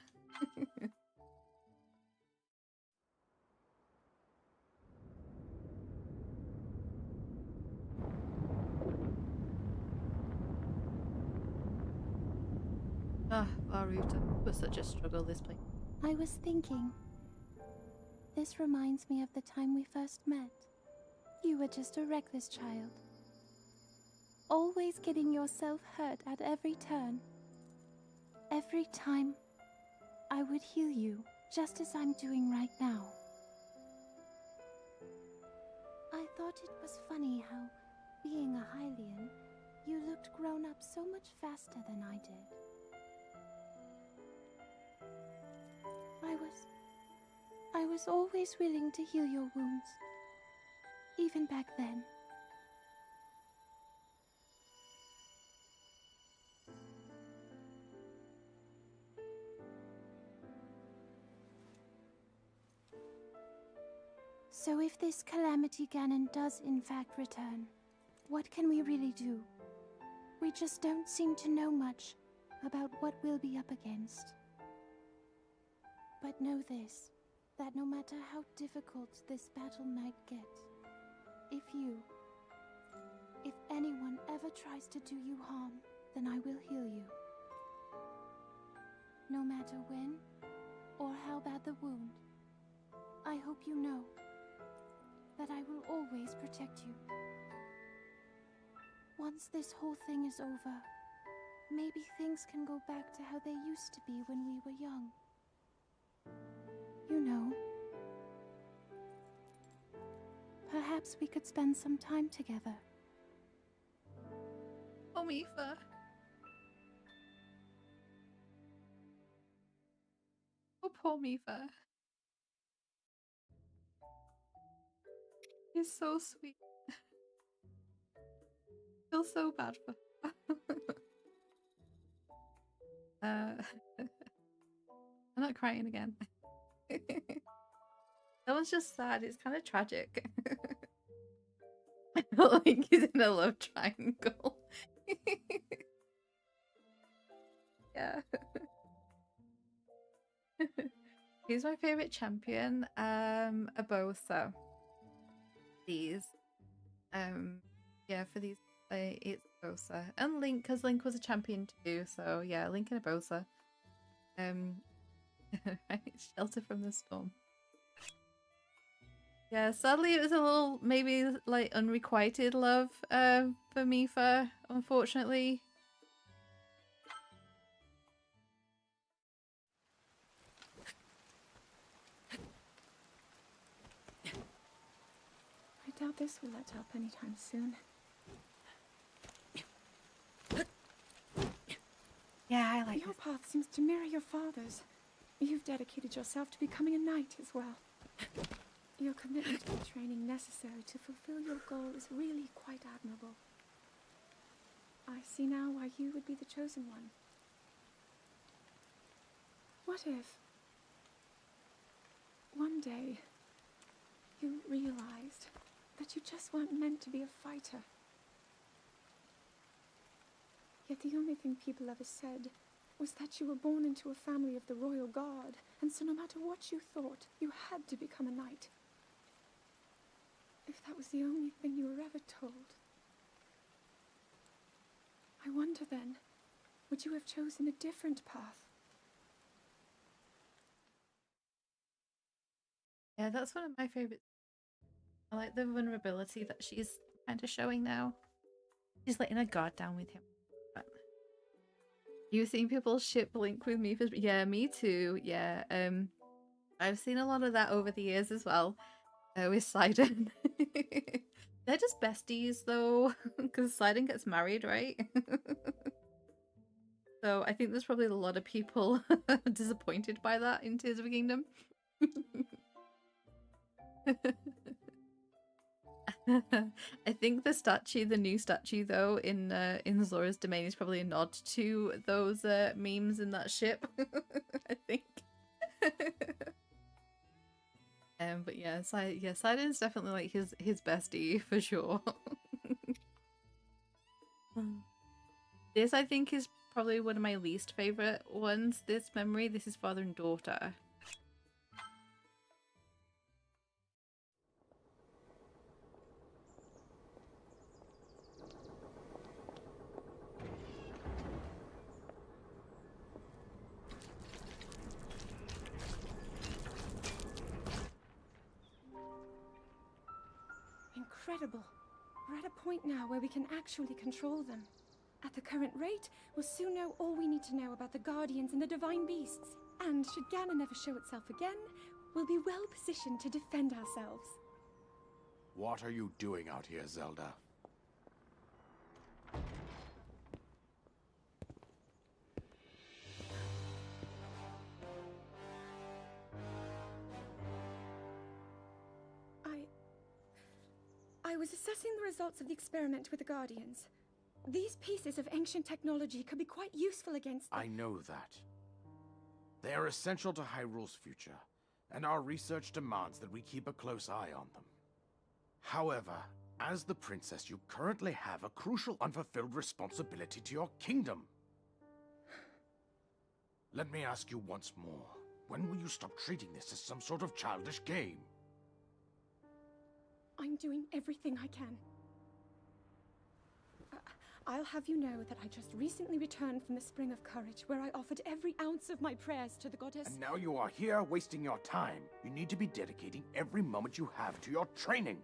Ah, Varuta was such a struggle this place. I was thinking. This reminds me of the time we first met. You were just a reckless child. Always getting yourself hurt at every turn. Every time, I would heal you, just as I'm doing right now. I thought it was funny how, being a Hylian, you looked grown up so much faster than I did. I was always willing to heal your wounds, even back then. So if this Calamity Ganon does in fact return, what can we really do? We just don't seem to know much about what we'll be up against. But know this, that no matter how difficult this battle might get, if anyone ever tries to do you harm, then I will heal you. No matter when or how bad the wound, I hope you know that I will always protect you. Once this whole thing is over, maybe things can go back to how they used to be when we were young. You know, perhaps we could spend some time together. Oh, Mifa. Oh, poor Mifa. He's so sweet. I feel so bad for I'm not crying again. That was just sad. It's kind of tragic. I feel like he's in a love triangle. Yeah. He's my favorite champion. Both so these. Yeah, for these it's Bosa. And Link, because Link was a champion too, so yeah, Link and Bosa. Shelter from the storm. Yeah, sadly it was a little maybe like unrequited love for Mifa, unfortunately. I doubt this will let up anytime soon. Yeah, I like Your path seems to mirror your father's. You've dedicated yourself to becoming a knight as well. Your commitment to the training necessary to fulfill your goal is really quite admirable. I see now why you would be the chosen one. What if one day you realized that you just weren't meant to be a fighter? Yet the only thing people ever said was that you were born into a family of the royal guard, and so no matter what you thought, you had to become a knight. If that was the only thing you were ever told, I wonder then, would you have chosen a different path? Yeah, that's one of my favorites. I like the vulnerability that she's kind of showing now. She's letting her guard down with him. But you've seen people ship Link with me for yeah, me too. Yeah, I've seen a lot of that over the years as well. With Sidon. They're just besties though, because Sidon gets married, right? So I think there's probably a lot of people disappointed by that in Tears of a Kingdom. I think the statue, the new statue though, in Zora's domain is probably a nod to those memes in that ship. I think. But yeah, Sidon's definitely like his bestie for sure. This I think is probably one of my least favorite ones. This memory, this is father and daughter. Incredible. We're at a point now where we can actually control them. At the current rate, we'll soon know all we need to know about the Guardians and the Divine Beasts. And should Ganon ever show itself again, we'll be well positioned to defend ourselves. What are you doing out here, Zelda? I was assessing the results of the experiment with the Guardians. These pieces of ancient technology could be quite useful against them. I know that. They are essential to Hyrule's future, and our research demands that we keep a close eye on them. However, As the princess, you currently have a crucial unfulfilled responsibility to your kingdom. Let me ask you once more. When will you stop treating this as some sort of childish game? I'm doing everything I can. I'll have you know that I just recently returned from the Spring of Courage, where I offered every ounce of my prayers to the goddess. And now you are here wasting your time. You need to be dedicating every moment you have to your training.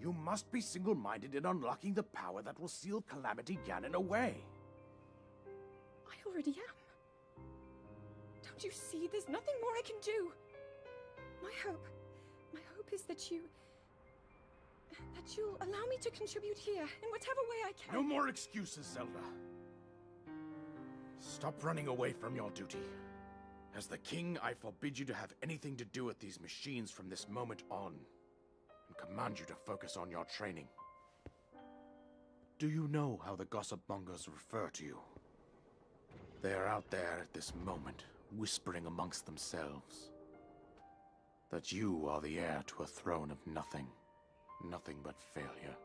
You must be single-minded in unlocking the power that will seal Calamity Ganon away. I already am. Don't you see? There's nothing more I can do. My hope is that you'll allow me to contribute here in whatever way I can. No more excuses, Zelda. Stop running away from your duty. As the king, I forbid you to have anything to do with these machines from this moment on, and command you to focus on your training. Do you know how the gossip mongers refer to you? They are out there at this moment, whispering amongst themselves that you are the heir to a throne of nothing but failure.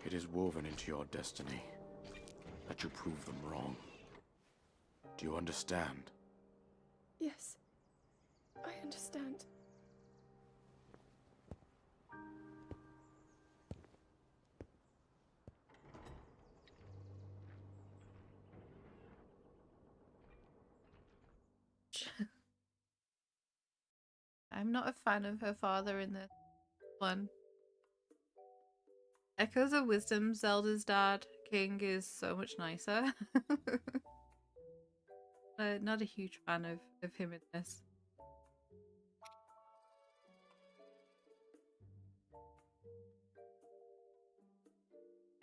It is woven into your destiny that you prove them wrong. Do you understand? Yes, I understand. I'm not a fan of her father in this one. Echoes of Wisdom, Zelda's dad, King, is so much nicer. Not a huge fan of him in this.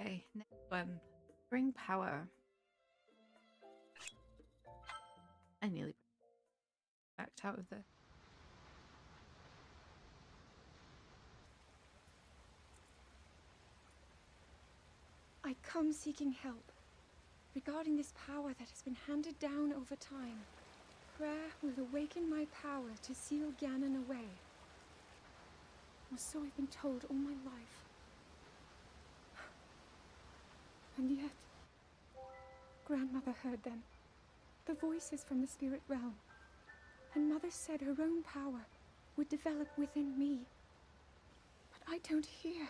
Okay, next one. Bring power. I nearly backed out of this. I come seeking help regarding this power that has been handed down over time. Prayer will awaken my power to seal Ganon away. Or so I've been told all my life. And yet, Grandmother heard them. The voices from the spirit realm. And Mother said her own power would develop within me. But I don't hear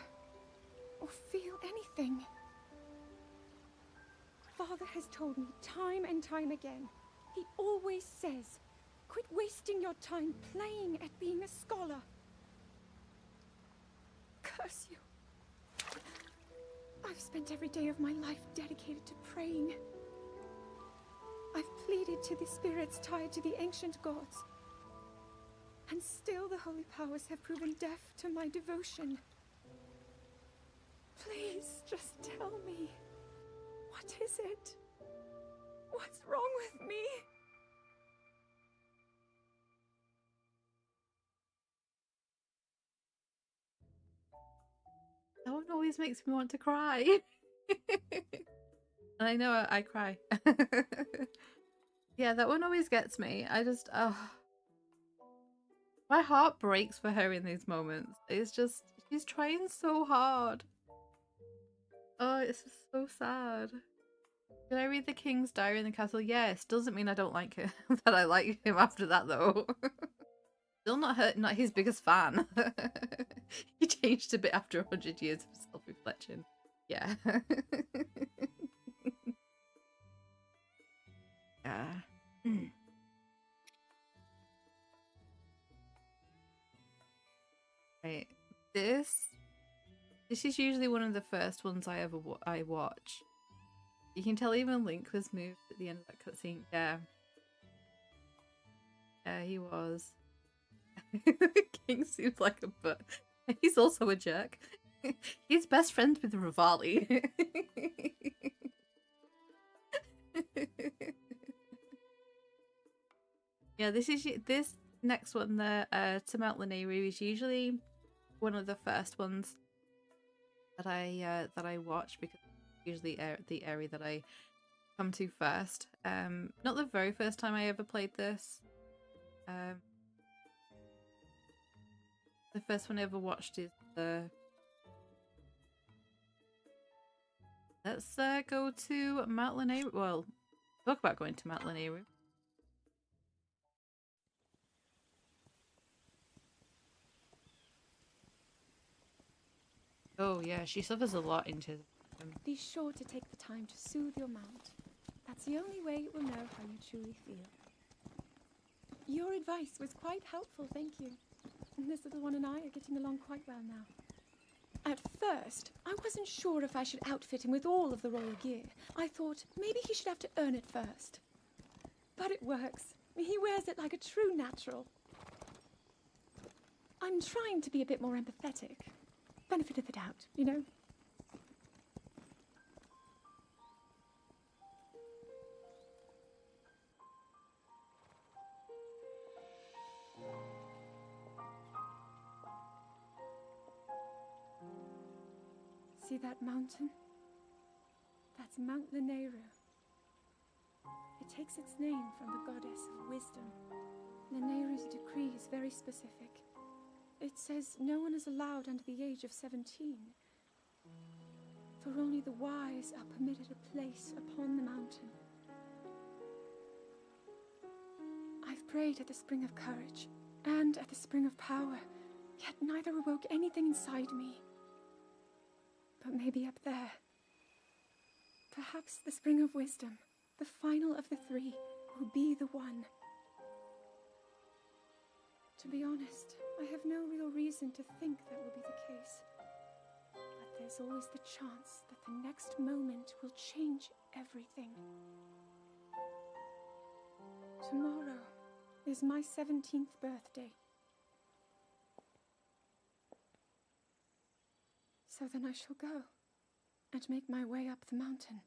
or feel anything. Father has told me time and time again. He always says, quit wasting your time playing at being a scholar. Curse you. I've spent every day of my life dedicated to praying. I've pleaded to the spirits tied to the ancient gods. And still the holy powers have proven deaf to my devotion. Please, just tell me. What is it? What's wrong with me? That one always makes me want to cry. And I know I cry. Yeah, that one always gets me. I just, my heart breaks for her in these moments. It's just, she's trying so hard. Oh, it's just so sad. Did I read the King's Diary in the Castle? Yes. Doesn't mean I don't like him. That I like him after that, though. Still not his biggest fan. He changed a bit after 100 years of self-reflection. Yeah. Yeah. Right. This is usually one of the first ones I watch. You can tell even Link was moved at the end of that cutscene. Yeah. Yeah, he was. King seems like a butt. He's also a jerk. He's best friends with Rivali. Yeah, this next one, the To Mount Lanayru, is usually one of the first ones that I watch, because it's usually the area that I come to first. Not the very first time I ever played this, The first one I ever watched is the... Let's go to Mount Lanayru. Well, talk about going to Mount Lanayru. Oh yeah, she suffers a lot into... Be sure to take the time to soothe your mount. That's the only way it will know how you truly feel. Your advice was quite helpful, thank you. And this little one and I are getting along quite well now. At first, I wasn't sure if I should outfit him with all of the royal gear. I thought maybe he should have to earn it first. But it works. He wears it like a true natural. I'm trying to be a bit more empathetic. Benefit of the doubt, you know? See that mountain? That's Mount Lanayru. It takes its name from the goddess of wisdom. Lanayru's decree is very specific. It says no one is allowed under the age of 17. For only the wise are permitted a place upon the mountain. I've prayed at the Spring of Courage and at the Spring of Power, yet neither awoke anything inside me. But maybe up there. Perhaps the Spring of Wisdom, the final of the three, will be the one. To be honest, I have no real reason to think that will be the case. But there's always the chance that the next moment will change everything. Tomorrow is my 17th birthday. So then I shall go and make my way up the mountain.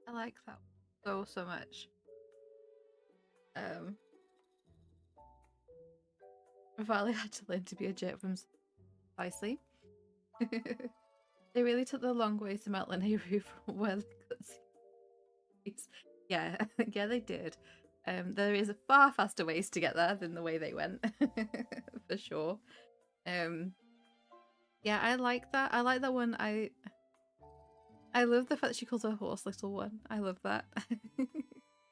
I like that so much. Valley had to learn to be a jerk from precisely. They really took the long way to Mount Lanayru from where they could see. Yeah, yeah, they did. There is a far faster ways to get there than the way they went, for sure. Yeah, I like that. I like that one. I love the fact that she calls her horse Little One. I love that.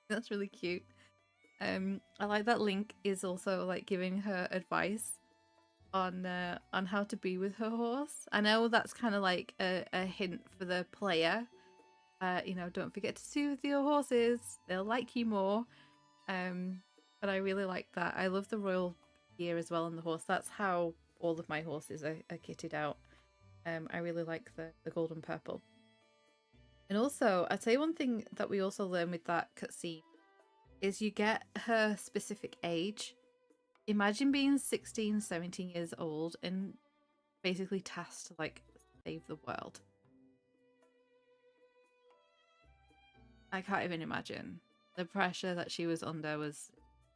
That's really cute. I like that Link is also like giving her advice on how to be with her horse. I know that's kind of like a hint for the player. You know, don't forget to soothe your horses. They'll like you more. But I really like that. I love the royal gear as well on the horse. That's how all of my horses are kitted out. I really like the gold and purple. And also, I'd say one thing that we also learn with that cutscene is you get her specific age. Imagine being 16, 17 years old and basically tasked to like save the world. I can't even imagine. The pressure that she was under was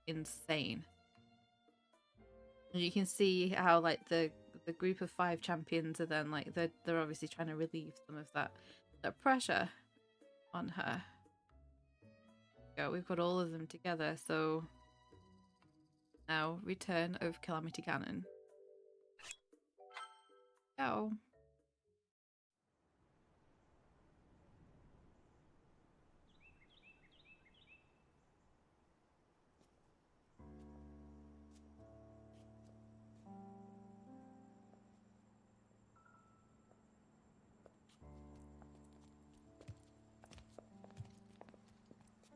insane. And you can see how like the group of 5 champions are then like they're obviously trying to relieve some of that pressure on her. Yeah, we've got all of them together, so now return of Calamity Ganon. Go.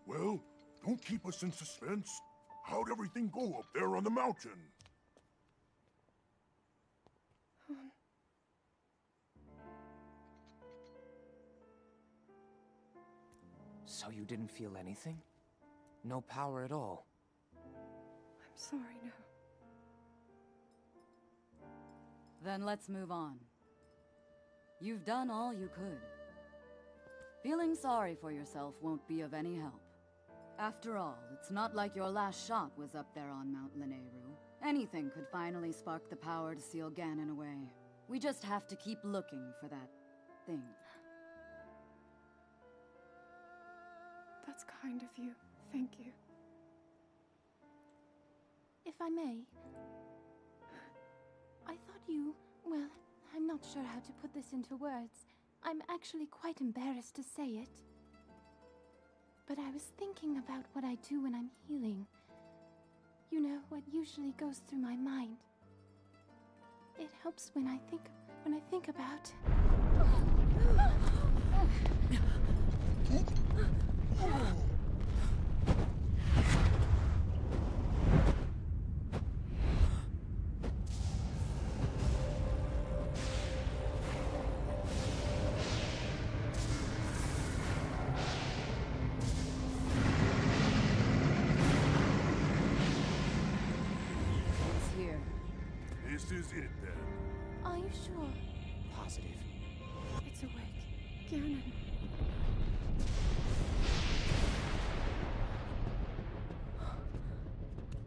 Well, don't keep us in suspense. How'd everything go up there on the mountain? So you didn't feel anything? No power at all? I'm sorry, no. Then let's move on. You've done all you could. Feeling sorry for yourself won't be of any help. After all, it's not like your last shot was up there on Mount Lanayru. Anything could finally spark the power to seal Ganon away. We just have to keep looking for that thing. That's kind of you. Thank you. If I may, I thought you... Well, I'm not sure how to put this into words. I'm actually quite embarrassed to say it. But I was thinking about what I do when I'm healing. You know, what usually goes through my mind. It helps when I think about... It's here. This is it then. Are you sure? Positive. It's awake. Ganon.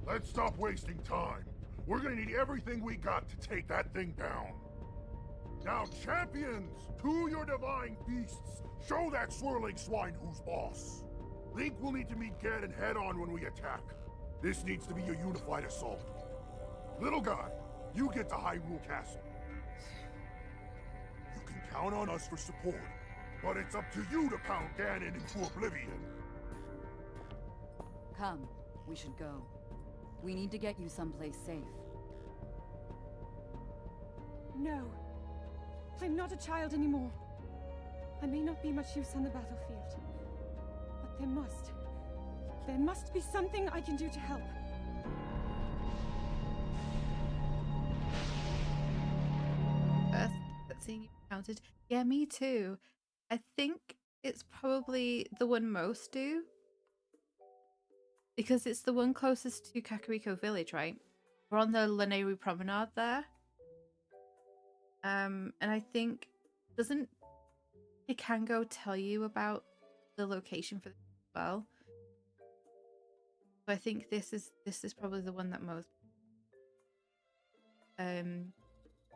Let's stop wasting time. We're gonna need everything we got to take that thing down. Now, champions, to your divine beasts, show that swirling swine who's boss. Link will need to meet Ganon head-on when we attack. This needs to be a unified assault. Little guy, you get to Hyrule Castle. You can count on us for support, but it's up to you to pound Ganon into oblivion. Come, we should go. We need to get you someplace safe. No. I'm not a child anymore. I may not be much use on the battlefield. But there must be something I can do to help. First, that's seeing you counted. Yeah, me too. I think it's probably the one most do. Because it's the one closest to Kakariko Village, right? We're on the Lanayru Promenade there. And I think, doesn't Hikango tell you about the location for this as well? So I think this is probably the one that most.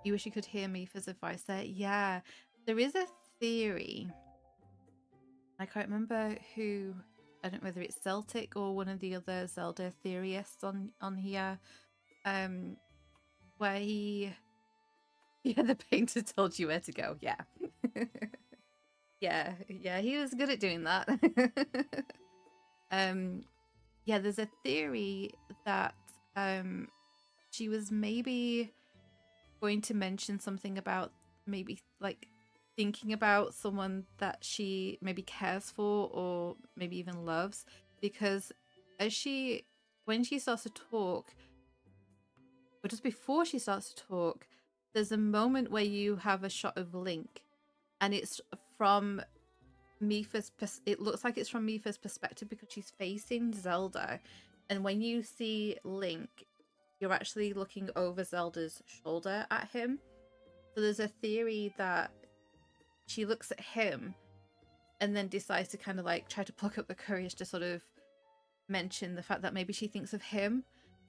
You wish you could hear Mifa's advice there. Yeah, there is a theory. I can't remember who. I don't know whether it's Celtic or one of the other Zelda theorists on here, where yeah, the painter told you where to go. Yeah, yeah, he was good at doing that. Yeah, there's a theory that she was maybe going to mention something about maybe like thinking about someone that she maybe cares for or maybe even loves, because when she starts to talk, or just before she starts to talk, there's a moment where you have a shot of Link, and it's from Mifa's it looks like it's from Mifa's perspective because she's facing Zelda, and when you see Link, you're actually looking over Zelda's shoulder at him. So there's a theory that she looks at him and then decides to kind of like try to pluck up the courage to sort of mention the fact that maybe she thinks of him,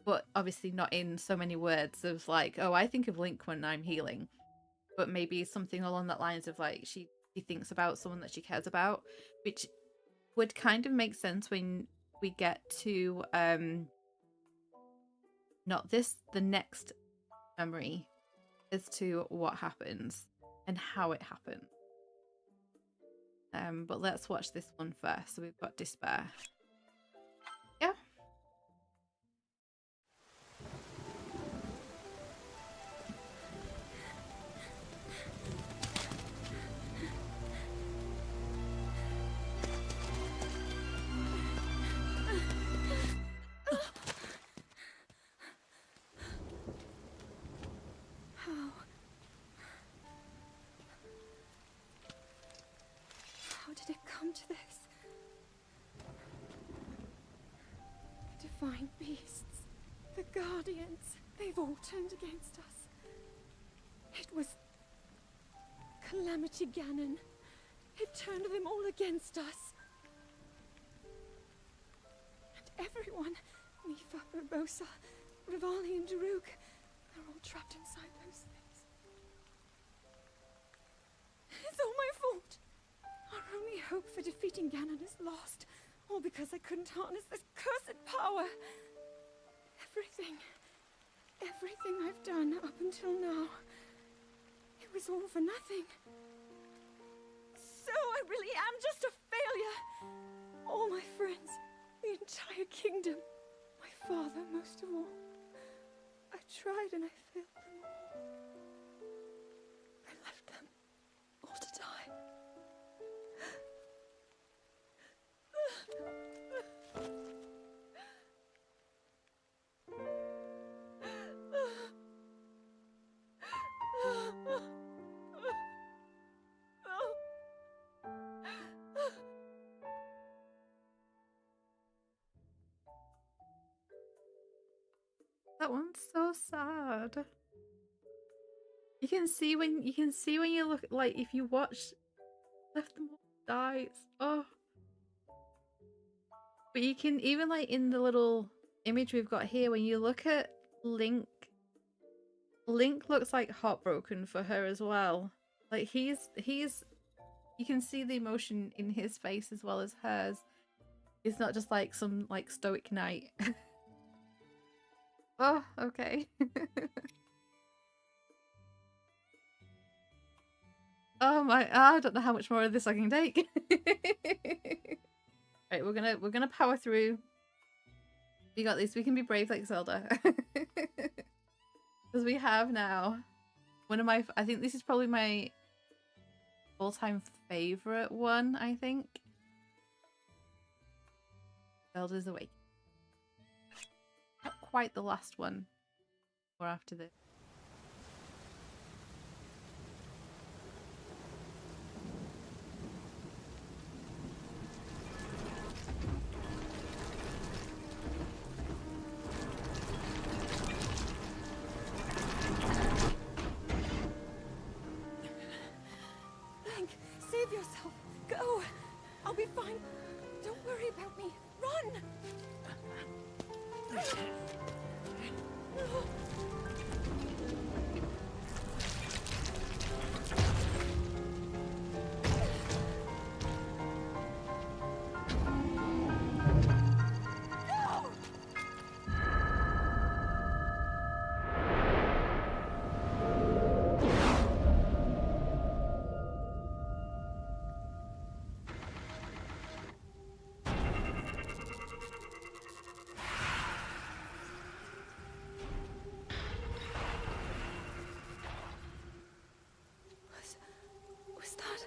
but obviously not in so many words of like, oh, I think of Link when I'm healing, but maybe something along that lines of like she thinks about someone that she cares about, which would kind of make sense when we get to the next memory as to what happens and how it happened. But let's watch this one first. So we've got Despair. Yeah. How did it come to this? The divine beasts, the guardians, they've all turned against us. It was Calamity Ganon. It turned them all against us. And everyone, Mifa, Urbosa, Rivali and Daruk, they're all trapped inside those things. It's all my fault. Our only hope for defeating Ganon is lost. All because I couldn't harness this cursed power. Everything I've done up until now, it was all for nothing. So I really am just a failure. All my friends, the entire kingdom, my father most of all. I tried and I failed them all. I left them all to die. That one's so sad. You can see when you look, like, if you watch, left them all die. Oh, but you can even, like, in the little image we've got here, when you look at Link looks like heartbroken for her as well. Like, he's you can see the emotion in his face as well as hers. It's not just like some like stoic knight. Oh, okay. Oh my, I don't know how much more of this I can take. Right, we're gonna power through. We got this. We can be brave like Zelda. Because we have now one of my, I think this is probably my all-time favorite one, I think. Zelda's Awake. Not quite the last one. Or after this. Link, save yourself. Go. I'll be fine. Don't worry about me. Run. Was that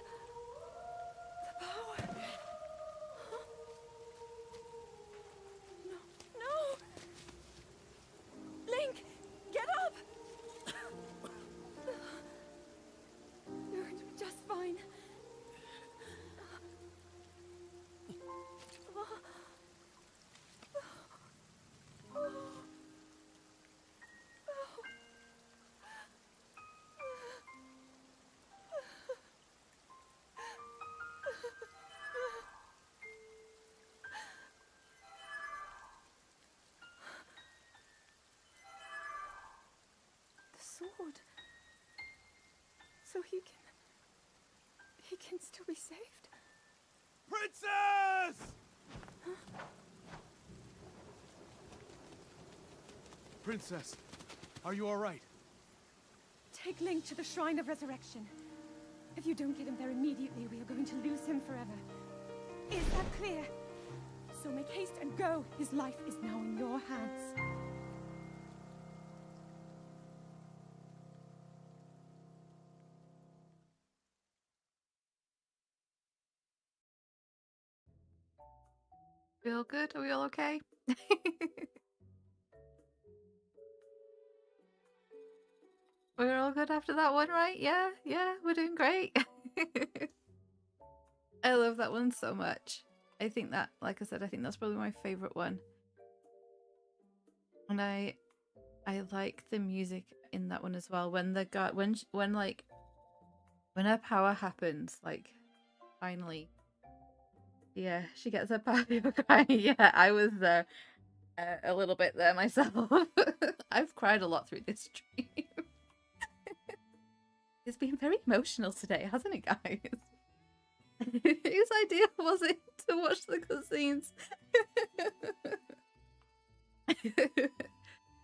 the power? Huh? No. Link, get up. You're going to be just fine. Sword. So he can still be saved? Princess! Huh? Princess, are you all right? Take Link to the Shrine of Resurrection. If you don't get him there immediately, we are going to lose him forever. Is that clear? So make haste and go. His life is now in your hands. We all good? Are we all okay? We're all good after that one, right? Yeah, we're doing great. I love that one so much. I think that, like I said, I think that's probably my favorite one. And I like the music in that one as well. When the guy, when her power happens, like, finally. Yeah, she gets her power. Yeah, I was there. a little bit there myself. I've cried a lot through this stream. It's been very emotional today, hasn't it, guys? Whose idea was it to watch the cutscenes?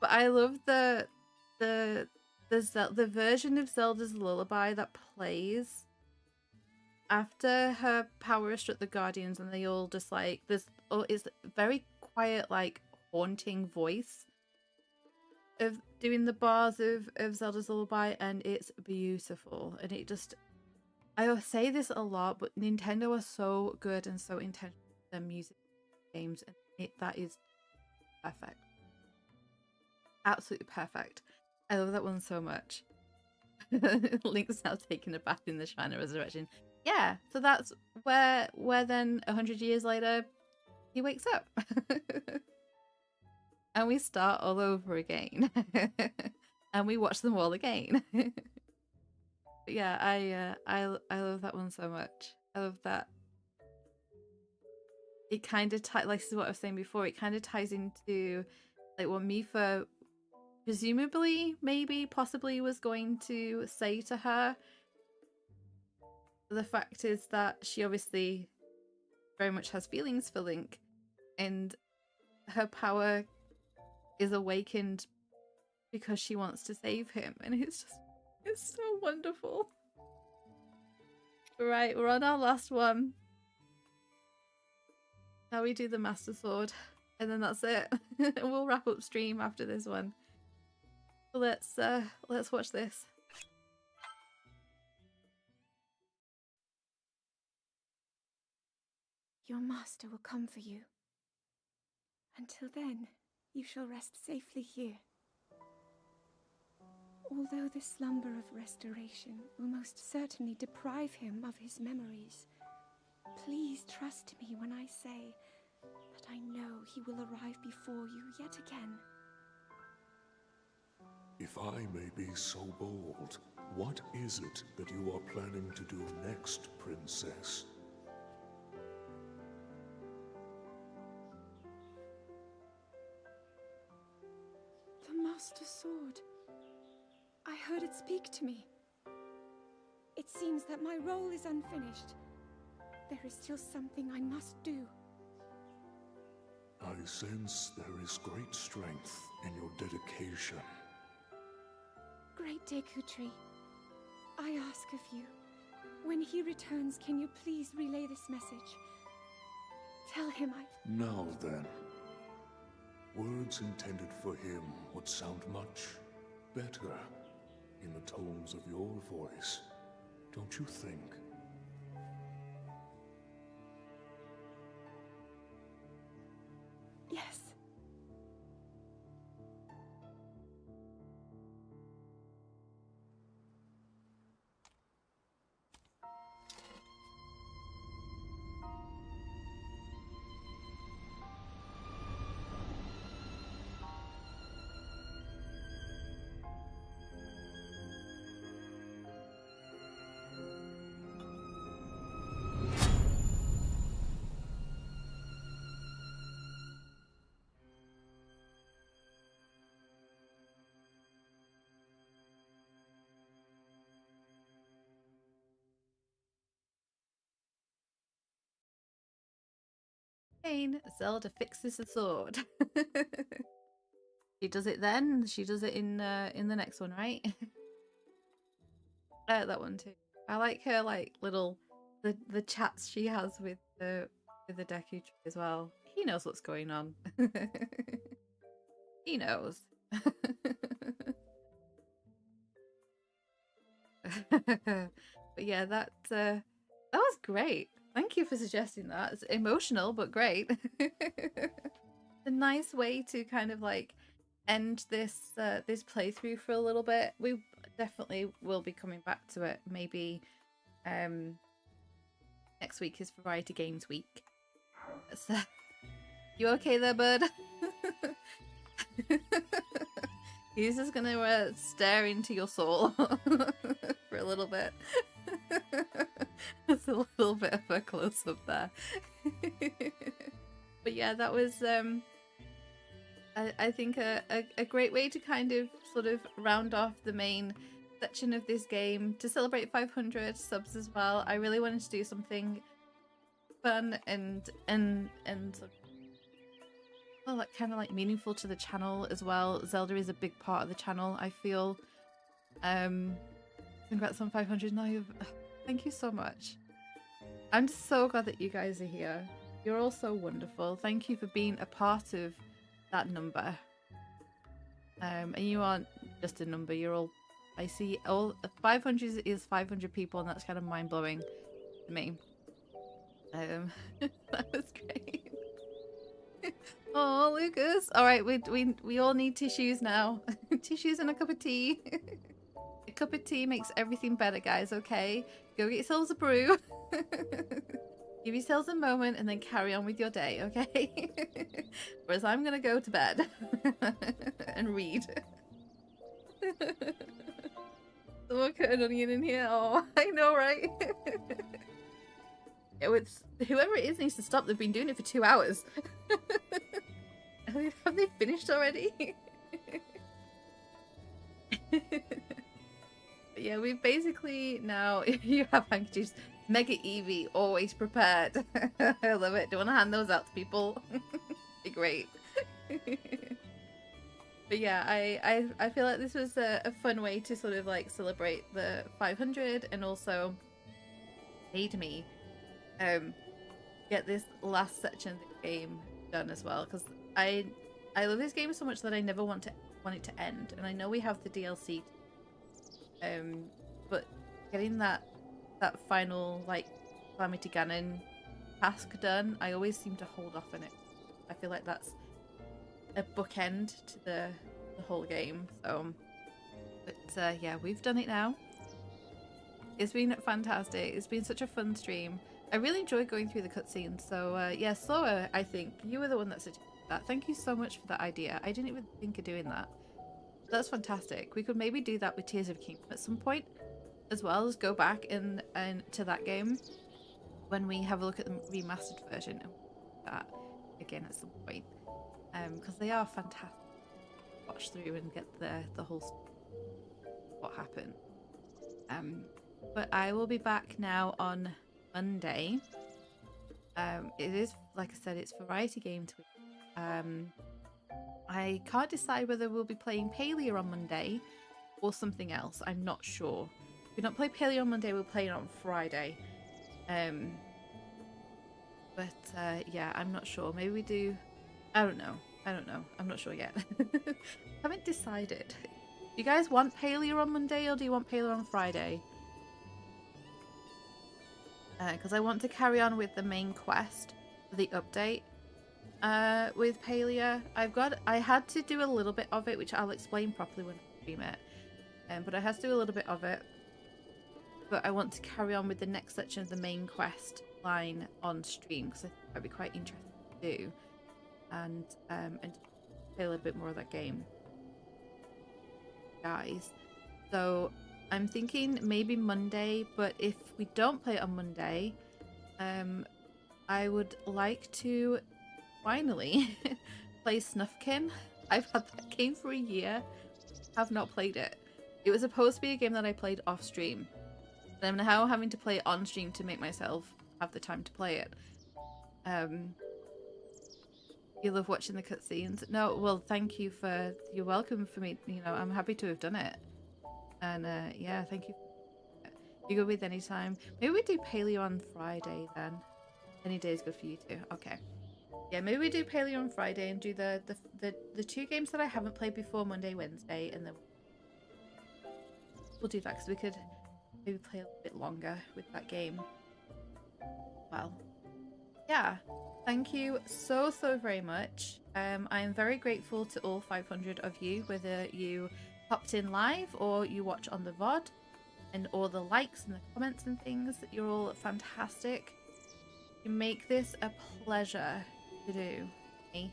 But I love the version of Zelda's Lullaby that plays after her power has struck the Guardians, and they all just like it's very quiet, like haunting voice of doing the bars of Zelda's Lullaby, and it's beautiful. And it just, I say this a lot, but Nintendo are so good and so intentional with their music games, and that is perfect. Absolutely perfect. I love that one so much. Link's now taking a bath in the Shrine of Resurrection. Yeah, so that's where then 100 years later he wakes up. And we start all over again. And we watch them all again. But yeah, I love that one so much. I love that. It kind of like, this is what I was saying before, it kind of ties into like what Mifa presumably, maybe, possibly was going to say to her. The fact is that she obviously very much has feelings for Link, and her power is awakened because she wants to save him, and it's so wonderful. Right, we're on our last one. Now we do the Master Sword, and then that's it. We'll wrap up stream after this one. Let's watch this. Your master will come for you. Until then, you shall rest safely here. Although the slumber of restoration will most certainly deprive him of his memories, please trust me when I say that I know he will arrive before you yet again. If I may be so bold, what is it that you are planning to do next, Princess? The Master Sword. I heard it speak to me. It seems that my role is unfinished. There is still something I must do. I sense there is great strength in your dedication. Great Dekutri, I ask of you, when he returns, can you please relay this message? Tell him Now then, words intended for him would sound much better in the tones of your voice, don't you think? Yes. Zelda fixes the sword. She does it then. She does it in the next one, right? I like that one too. I like her like little the chats she has with the Deku as well. He knows what's going on. He knows. But yeah, that was great. Thank you for suggesting that. It's emotional, but great. A nice way to kind of like end this this playthrough for a little bit. We definitely will be coming back to it. Maybe next week is Variety Games Week. So, you okay there, bud? He's just gonna stare into your soul for a little bit. That's a little bit of a close-up there. But yeah, that was I think a great way to kind of sort of round off the main section of this game to celebrate 500 subs as well. I really wanted to do something fun and sort of, well, like kind of like meaningful to the channel as well. Zelda is a big part of the channel, I feel. Congrats on 500 now. Thank you so much. I'm just so glad that you guys are here. You're all so wonderful. Thank you for being a part of that number. And you aren't just a number, you're all, I see all 500 is 500 people, and that's kind of mind-blowing to me. That was great. Oh, Lucas. All right, we all need tissues now. Tissues and a cup of tea. A cup of tea makes everything better, guys, okay? Go get yourselves a brew. Give yourselves a moment and then carry on with your day, okay? Whereas I'm gonna go to bed and read. Someone cut an onion in here. Oh, I know, right? It's whoever it is needs to stop. They've been doing it for 2 hours. Have they finished already? But yeah, we've basically now, if you have handkerchiefs, Mega Eevee, always prepared. I love it. Do you want to hand those out to people? Be great. But yeah, I feel like this was a fun way to sort of like celebrate the 500 and also made me get this last section of the game done as well, because I love this game so much that I never want it to end. And I know we have the DLC, but getting that final like Calamity Ganon task done, I always seem to hold off on it. I feel like that's a bookend to the whole game. So, but yeah, we've done it now. It's been fantastic. It's been such a fun stream. I really enjoyed going through the cutscenes. So yeah, Slower, I think you were the one that suggested that. Thank you so much for that idea. I didn't even think of doing that. That's fantastic. We could maybe do that with Tears of Kingdom at some point, as well as go back and to that game when we have a look at the remastered version and that again at some point, because they are fantastic to watch through and get the whole what happened. But I will be back now on Monday. It is, like I said, it's variety game week. I can't decide whether we'll be playing Paleo on Monday or something else. I'm not sure. If we don't play Paleo on Monday, we'll play it on Friday. But yeah, I'm not sure. Maybe we do. I don't know. I'm not sure yet. Haven't decided. Do you guys want Paleo on Monday or do you want Paleo on Friday? Because I want to carry on with the main quest, the update. With Paleo, I had to do a little bit of it, which I'll explain properly when I stream it. But I had to do a little bit of it. But I want to carry on with the next section of the main quest line on stream, because I think that'd be quite interesting to do, and play a little bit more of that game, guys. So I'm thinking maybe Monday, but if we don't play it on Monday, I would like to finally play Snufkin. I've had that game for a year, have not played it. It was supposed to be a game that I played off stream. I'm now having to play it on stream to make myself have the time to play it. You love watching the cutscenes? No, well, thank you for... You're welcome for me. You know, I'm happy to have done it. And yeah, thank you. You go with any time. Maybe we do Paleo on Friday then. Any day is good for you too. Okay. Yeah, maybe we do Paleo on Friday and do the 2 games that I haven't played before, Monday, Wednesday, and then we'll do that because we could maybe play a little bit longer with that game. Well, yeah, thank you so very much. I am very grateful to all 500 of you, whether you popped in live or you watch on the VOD, and all the likes and the comments and things. You're all fantastic. You make this a pleasure to do. A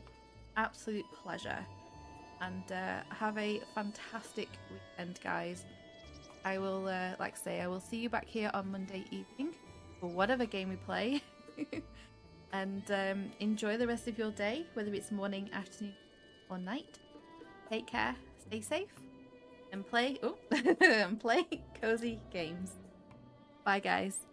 absolute pleasure. And have a fantastic weekend, guys. I will, like I say, I will see you back here on Monday evening for whatever game we play. And enjoy the rest of your day, whether it's morning, afternoon, or night. Take care, stay safe, and play and play cozy games. Bye guys.